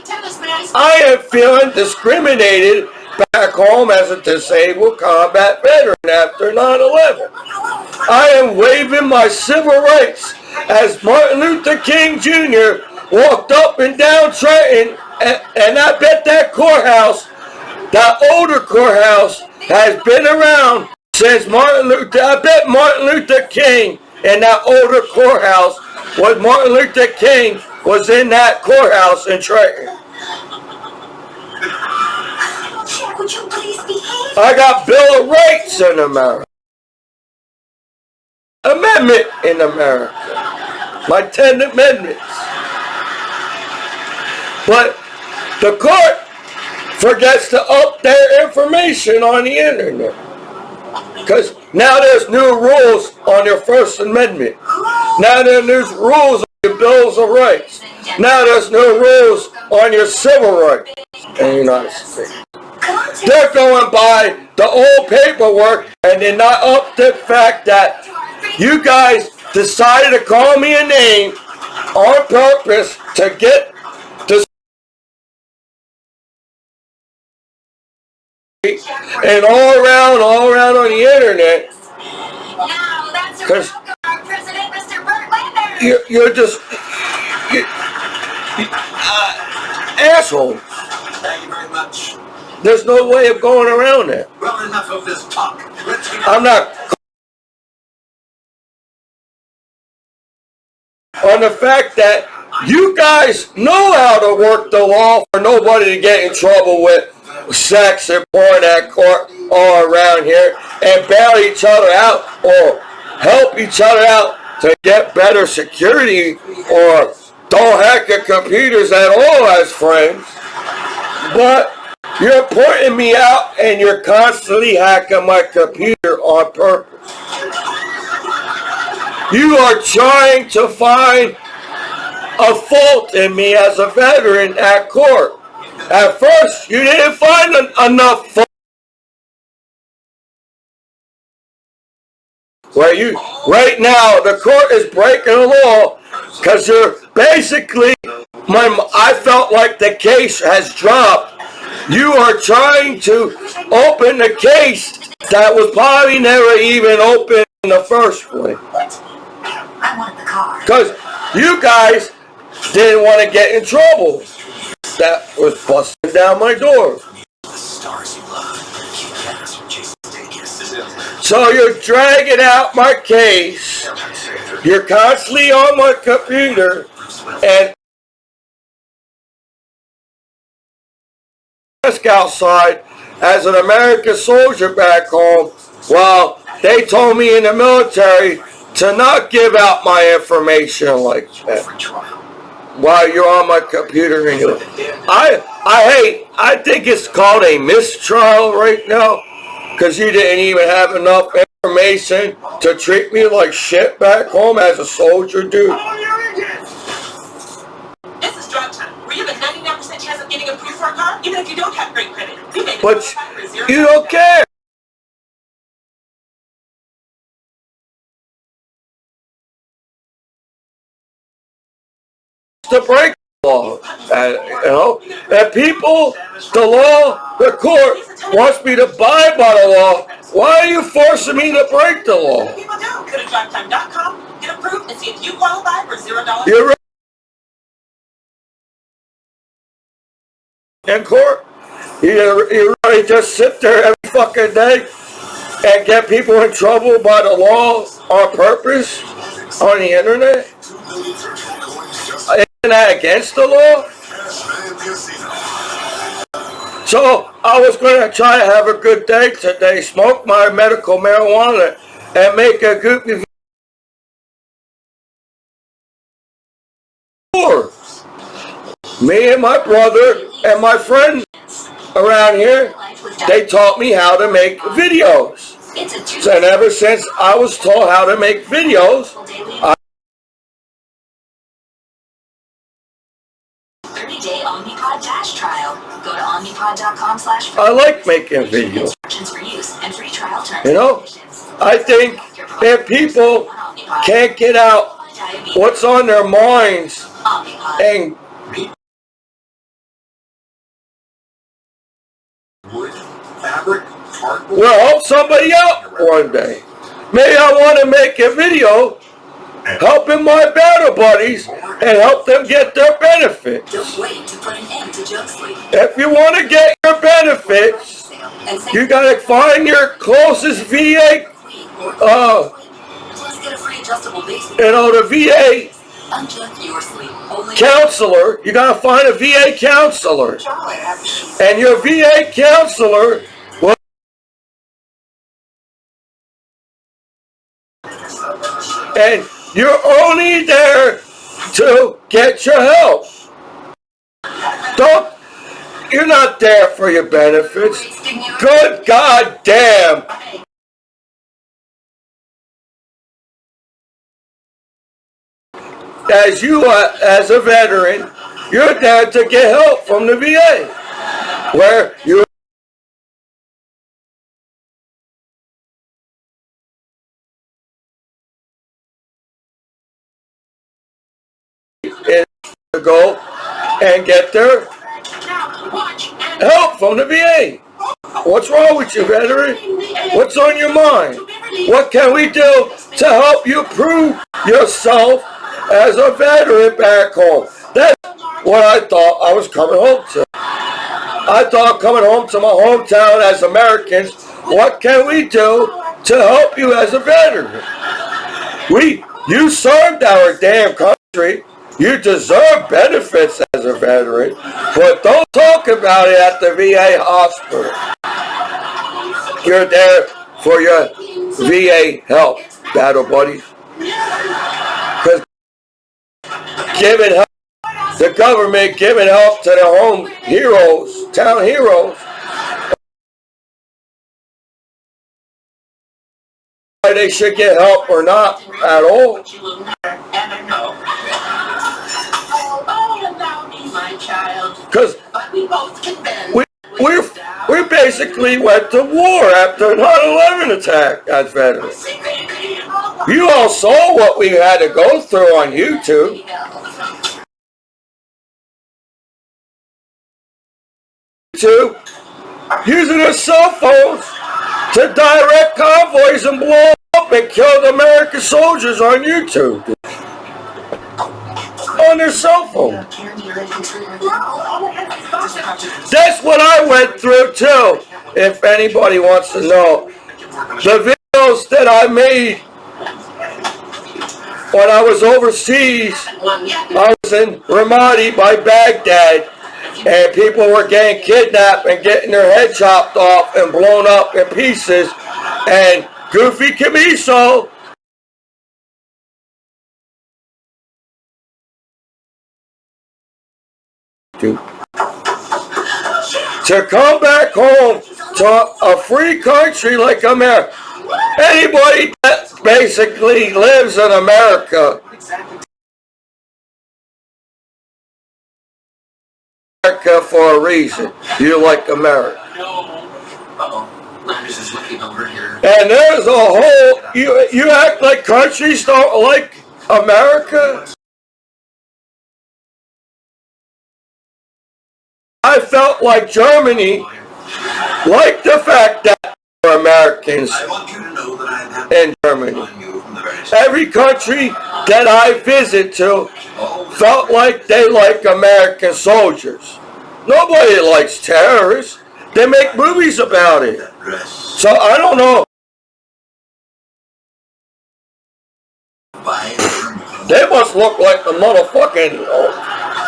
I am feeling discriminated back home as a disabled combat veteran after 9/11. I am waiving my civil rights as Martin Luther King Jr. walked up and down Trenton, and I bet that courthouse, that older courthouse, has been around since Martin Luther. I bet Martin Luther King and that older courthouse was Martin Luther King was in that courthouse in Trenton. Jack, would you please behave? I got Bill of Rights in America. Amendment in America. My 10 amendments. But the court forgets to update information on the internet. Because now there's new rules on your First Amendment. Now there's rules on your Bills of Rights. Now there's new rules on your civil rights in the United States. They're going by the old paperwork and they're not up to the fact that you guys decided to call me a name on purpose to get this and all around on the internet. Now that's a Because welcome, President Mr. Burt Lander. you're just assholes. Thank you very much. There's no way of going around that. Well, enough of this talk. Let's get I'm not on the fact that you guys know how to work the law for nobody to get in trouble with sex and porn at court all around here and bail each other out or help each other out to get better security or don't hack your computers at all as friends. But you're pointing me out and you're constantly hacking my computer on purpose. You are trying to find a fault in me as a veteran at court. At first, you didn't find enough fault. Right now, the court is breaking the law because you're basically, I felt like the case has dropped. You are trying to open the case that was probably never even open in the first place. I wanted the car. Because you guys didn't want to get in trouble. That was busting down my door. the stars you love. Keep cameras from Jason Sudeikis. So you're dragging out my case. You're constantly on my computer. And outside as an American soldier back home, well, they told me in the military to not give out my information like that while you're on my computer. And I think it's called a mistrial right now because you didn't even have enough information to treat me like shit back home as a soldier, dude. This is drive time, where you have a 99% chance of getting approved for a car, even if you don't have great credit. We made it But for a 0. you don't care. To break the law, and people, the law, the court wants me to abide by the law. Why are you forcing me to break the law? People do. Go to drivetime.com, get approved, and see if you qualify for $0. You're right. In court, you really just sit there every fucking day and get people in trouble by the law on purpose on the internet? Isn't that against the law? So I was going to try to have a good day today, smoke my medical marijuana, and make a goopy video. Me and my brother and my friends around here, they taught me how to make videos. It's a two And ever since I was taught how to make videos, daily I 30-day Omnipod Dash trial. Go to omnipod.com/free. I like making videos. Instructions for use and free trial terms You know, and conditions. I think if people can't get out what's on their minds Omnipod. and Wood, fabric, cardboard. will help somebody out one day. Maybe I want to make a video helping my battle buddies and help them get their benefits. Don't wait to put an end to junk sleep. If you want to get your benefits, you got to find your closest VA, Plus, get a free adjustable base. the VA Unjunk your sleep. Only counselor. You got to find a VA counselor. And your VA counselor will. And you're only there to get your help. You're not there for your benefits. Good goddamn. As a veteran, you're there to get help from the VA. Where you to go and get their help from the VA. What's wrong with you, veteran? What's on your mind? What can we do to help you prove yourself as a veteran back home? That's what I thought I was coming home to. I thought coming home to my hometown as Americans, what can we do to help you as a veteran? You served our damn country. You deserve benefits as a veteran, but don't talk about it at the VA hospital. You're there for your VA help, battle buddies. Because giving help, the government giving help to their home heroes, town heroes, why they should get help or not at all. Because we basically went to war after 9/11 attack as veterans. You all saw what we had to go through on YouTube. Using their cell phones to direct convoys and blow up and kill the American soldiers on YouTube. On their cell phone. That's what I went through too, if anybody wants to know. The videos that I made when I was overseas, I was in Ramadi by Baghdad, and people were getting kidnapped and getting their head chopped off and blown up in pieces, and Goofy Commiso to come back home to a free country like America. Anybody that basically lives in America for a reason. You like America. Landis is looking over here. And there's a whole, you act like countries don't like America. I felt like Germany liked the fact that we're Americans I want you to know that I have in Germany. on you from the very start. Every country that I visit to felt like they like American soldiers. Nobody likes terrorists. They make movies about it. Dress So I don't know. by They must look like the motherfucking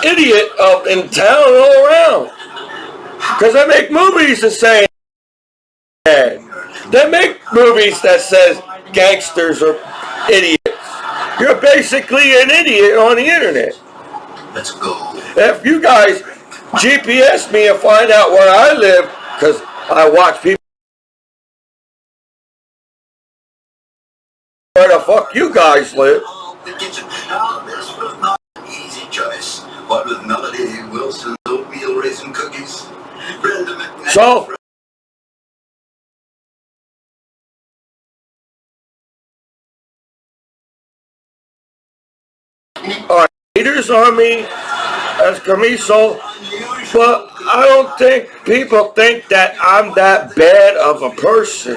idiot up in town and all around. Because they make movies that say that. They make movies that says gangsters are idiots. You're basically an idiot on the internet. Let's go. If you guys GPS me and find out where I live, because I watch people where the fuck you guys live. Now, this was not an easy choice. What with Melody Wilson's oatmeal raisin cookies, Brenda McNair. So, our leaders on me as Commiso, but I don't think people think that I'm that bad of a person.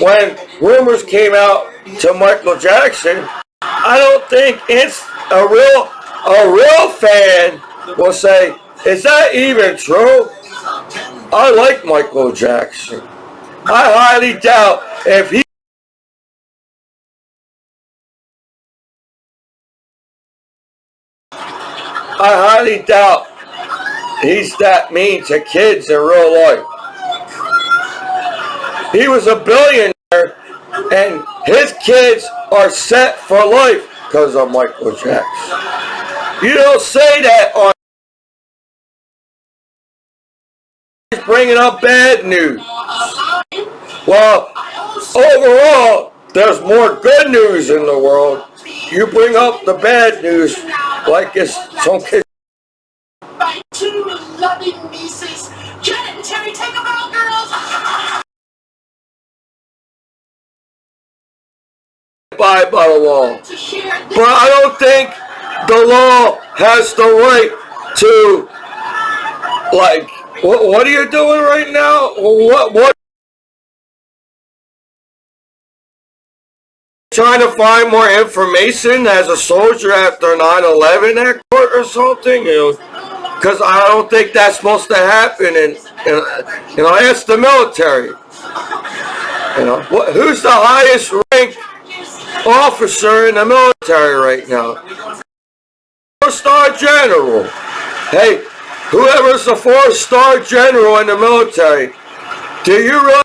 When rumors came out to Michael Jackson, I don't think it's a real fan will say, is that even true? I like Michael Jackson. I highly doubt if he he's that mean to kids in real life. He was a billionaire and his kids are set for life because of Michael Jackson. You don't say that on bringing up bad news. Well, overall, there's more good news in the world. You bring up the bad news like it's some kid. My two loving nieces, Janet and Terry, take them out, girls. By the law. But I don't think the law has the right to, like, what are you doing right now? What? Trying to find more information as a soldier after 9/11 at court or something? Because I don't think that's supposed to happen. And ask the military. Who's the highest ranked officer in the military right now? 4-star general. Hey, whoever's the 4-star general in the military, do you really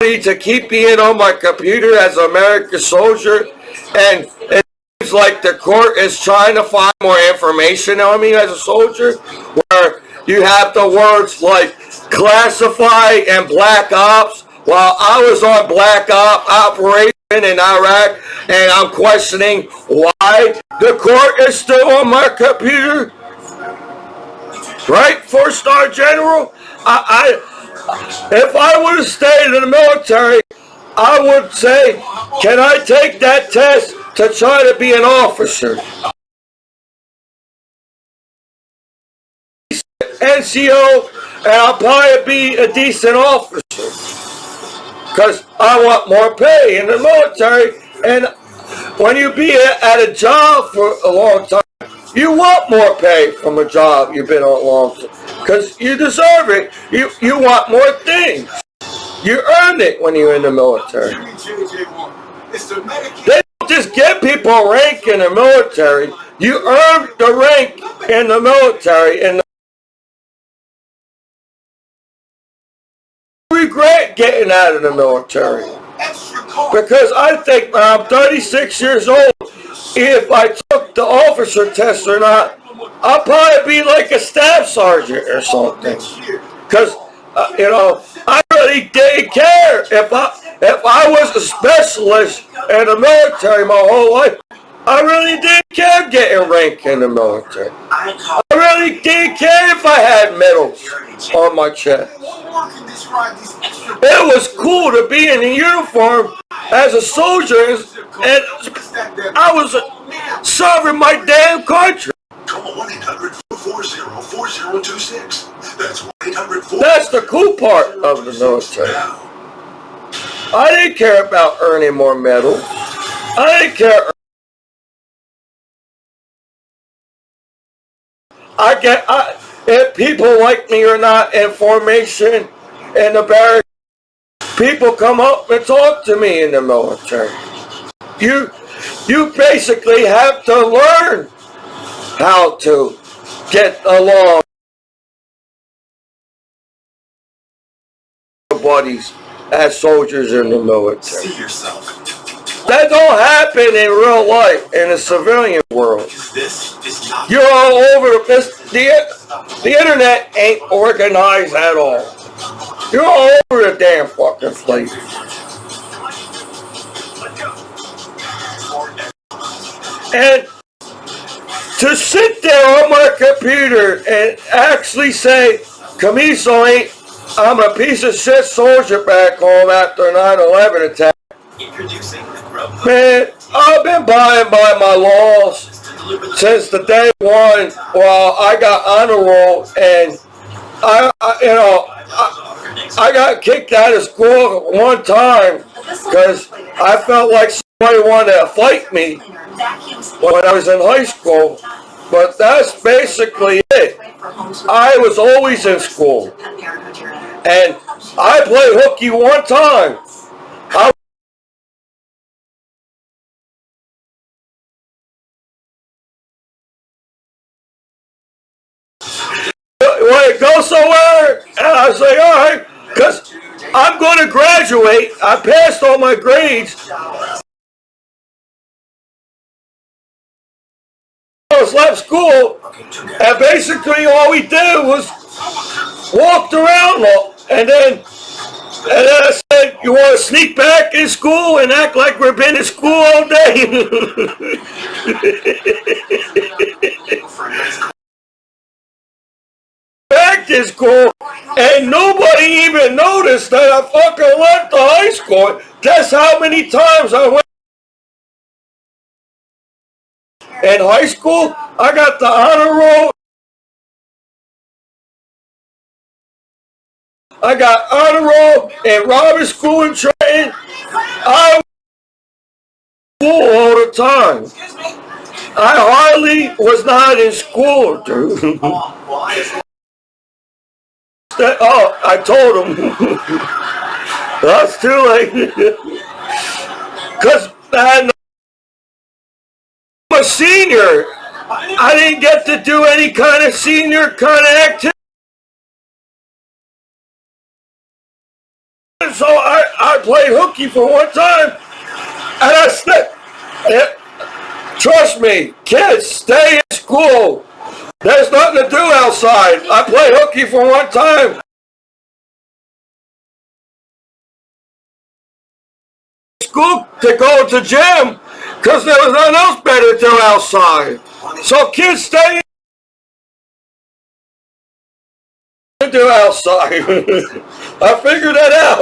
need to keep being on my computer as an American soldier? And it seems like the court is trying to find more information on me as a soldier, where you have the words like classified and black ops. While I was on black op operation in Iraq, and I'm questioning why the court is still on my computer. Right, 4-star general? If I would have stayed in the military, I would say, can I take that test to try to be an officer? NCO, and I'll probably be a decent officer. Because I want more pay in the military. And when you be at a job for a long time, you want more pay from a job you've been on long time. Because you deserve it. You want more things. You earn it when you're in the military. They don't just give people a rank in the military. You earn the rank in the military. And I regret getting out of the military. Because I think when I'm 36 years old, if I took the officer test or not, I'll probably be like a staff sergeant or something. Because, I really didn't care. If I was a specialist in the military my whole life, I really didn't care getting rank in the military. I really didn't care if I had medals on my chest. It was cool to be in a uniform as a soldier, and I was serving my damn country. Call 1-800-440-4026. That's 1-800-440. That's the cool part of the military. I didn't care about earning more medals. I didn't care. If people like me or not in formation in the barracks, people come up and talk to me in the military. You basically have to learn how to get along with buddies as soldiers in the military. See yourself. That don't happen in real life in the civilian world. This is not. You're all over the internet ain't organized at all. You're all over the damn fucking place. And to sit there on my computer and actually say, Commiso ain't, I'm a piece of shit soldier back home after 9/11 attack. Man, I've been buying by my laws since the day one. Well, I got honor roll, and I got kicked out of school one time because I felt like somebody wanted to fight me when I was in high school. But that's basically it. I was always in school, and I played hooky one time. When it goes somewhere, and I was like, all right, because I'm going to graduate. I passed all my grades. I was left school, and basically all we did was walked around, and then I said, you want to sneak back in school and act like we've been in school all day? Back to school, and nobody even noticed that I fucking left the high school. Guess how many times I went in high school? I got the honor roll. I got honor roll in Robert School in Trenton. I was in school all the time. I hardly was not in school, dude. Oh, I told him. That's too late. Because I'm a senior. I didn't get to do any kind of senior kind of activity. So I played hooky for one time. And I said, trust me, kids, stay in school. There's nothing to do outside. I played hooky for one time. School to go to gym because there was nothing else better to do outside. So kids stay to do outside. I figured that out.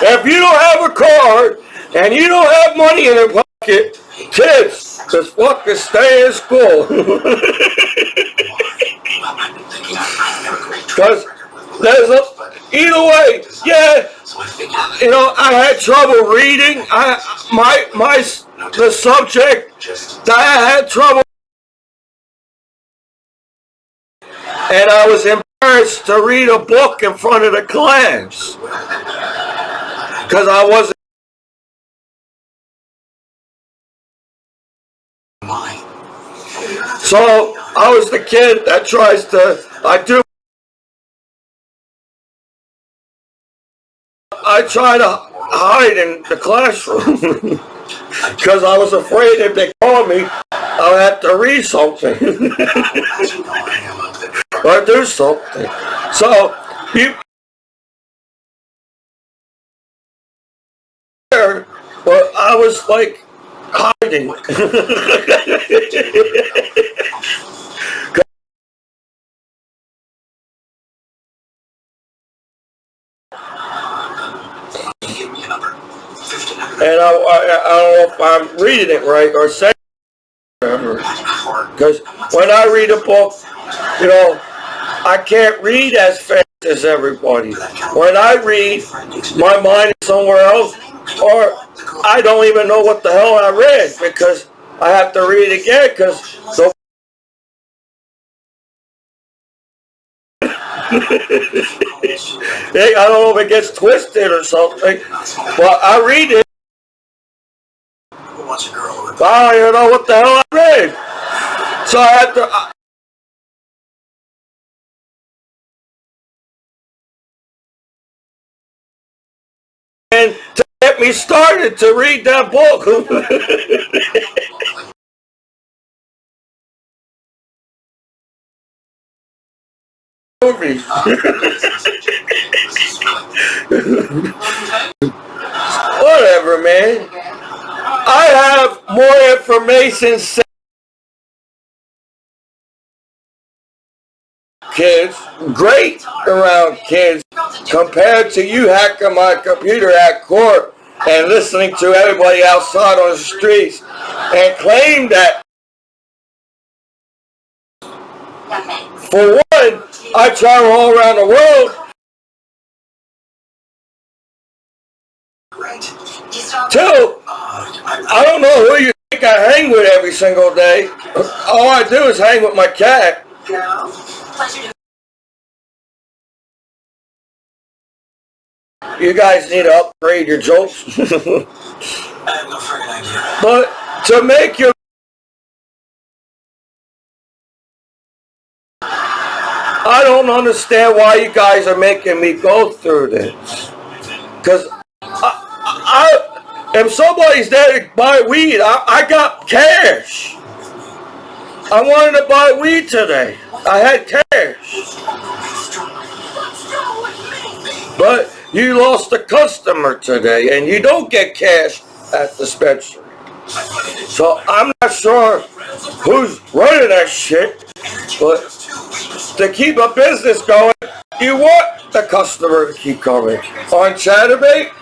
If you don't have a car and you don't have money in your pocket, kids, just fucking stay in school. Because there's either way, yeah. You know, I had trouble reading. The subject that I had trouble, and I was embarrassed to read a book in front of the class because I wasn't. So I was the kid that tries to. I try to hide in the classroom because I was afraid if they called me, I would have to read something or do something. So but I was like hiding. And I don't know if I'm reading it right or saying it. Because when I read a book, you know, I can't read as fast as everybody. When I read, my mind is somewhere else, or I don't even know what the hell I read because I have to read it again because the I don't know if it gets twisted or something, but I read it. I don't know what the hell I read. So I had to. And to get me started to read that book. Movies. Whatever, man. I have more information kids, great around kids, compared to you hacking my computer at court and listening to everybody outside on the streets and claim that. For one, I travel all around the world. Two, I don't know who you think I hang with every single day. All I do is hang with my cat. You guys need to upgrade your jokes. I have no freaking idea. But to make your... I don't understand why you guys are making me go through this. Because if somebody's there to buy weed, I got cash. I wanted to buy weed today. I had cash. But you lost a customer today, and you don't get cash at the dispensary. So I'm not sure who's running that shit, but to keep a business going, you want the customer to keep coming. On Chatterbait,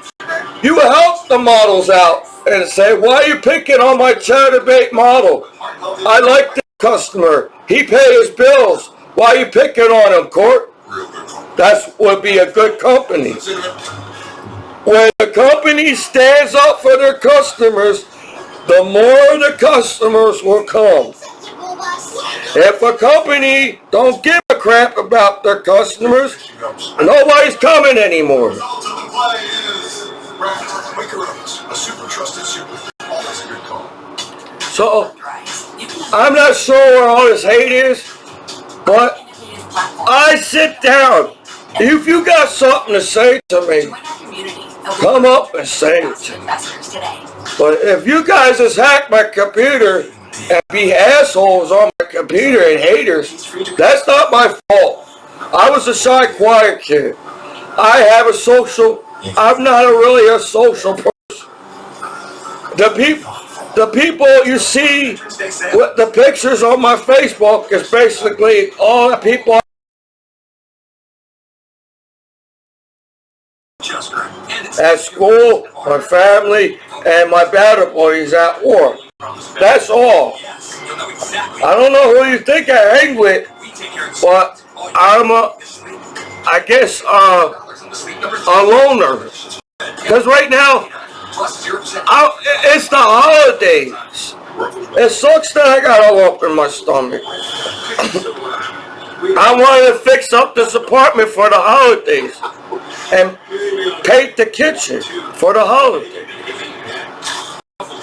you help the models out and say, why are you picking on my Chatterbait model? I like the customer. He pays his bills. Why are you picking on him, Court? That would be a good company. When the company stands up for their customers, the more the customers will come. If a company don't give a crap about their customers, nobody's coming anymore. So, I'm not sure where all this hate is, but I sit down. If you got something to say to me, come up and say it to me. But if you guys just hack my computer and be assholes on my computer and haters, that's not my fault. I was a shy, quiet kid. I'm not really a social person. The people you see with the pictures on my Facebook is basically all the people at school, my family, and my battle boys at work. That's all. I don't know who you think I hang with, but I'm I guess a loner. Because right now, it's the holidays. It sucks that I got a lump in my stomach. I wanted to fix up this apartment for the holidays and paint the kitchen for the holidays.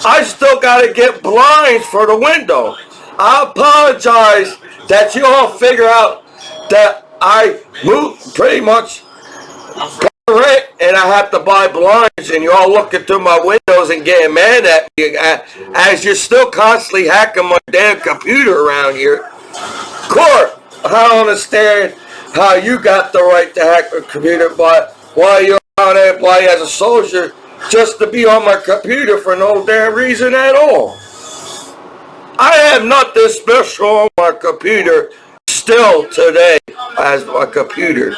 I still got to get blinds for the window. I apologize that you all figure out that I moved pretty much rent and I have to buy blinds, and you all looking through my windows and getting mad at me as you're still constantly hacking my damn computer around here. Court, I don't understand how you got the right to hack a computer, but why you're on everybody as a soldier just to be on my computer for no damn reason at all. I have nothing special on my computer still today as my computer.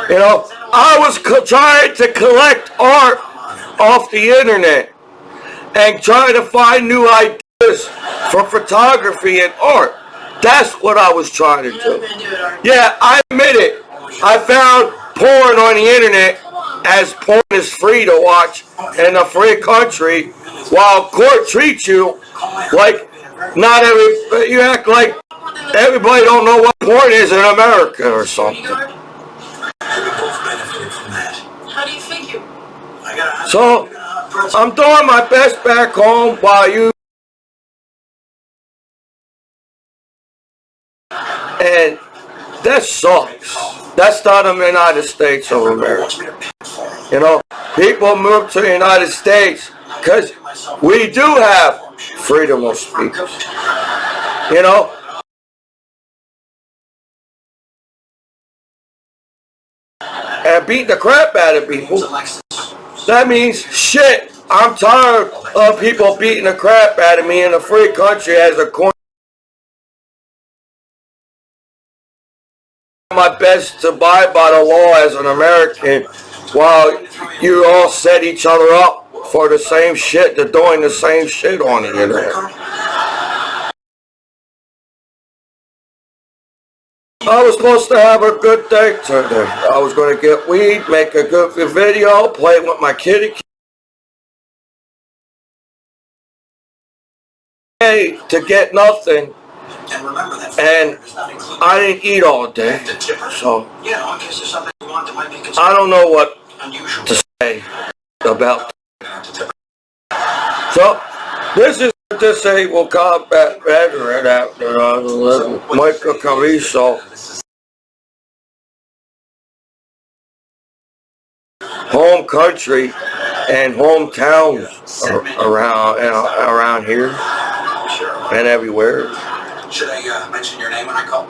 You know, I was trying to collect art off the internet and trying to find new ideas for photography and art. That's what I was trying to do. Yeah, I admit it. I found porn on the internet, as porn is free to watch in a free country, while court treats you like you act like everybody don't know what porn is in America or something. How do you figure? So, I'm doing my best back home while you... And that sucks. That's not the United States of America. You know, people move to the United States because we do have freedom of speech. You know? And beating the crap out of people. That means shit. I'm tired of people beating the crap out of me in a free country as a coin. My best to abide by the law as an American while you all set each other up for the same shit. They're doing the same shit on the internet. I was supposed to have a good day today. I was going to get weed, make a good video, play with my kitty to get nothing. And I didn't eat all day, so I don't know what to say about that. So this is a disabled combat veteran after Michael Commiso. Home country and hometowns around here and everywhere. Should I mention your name when I call?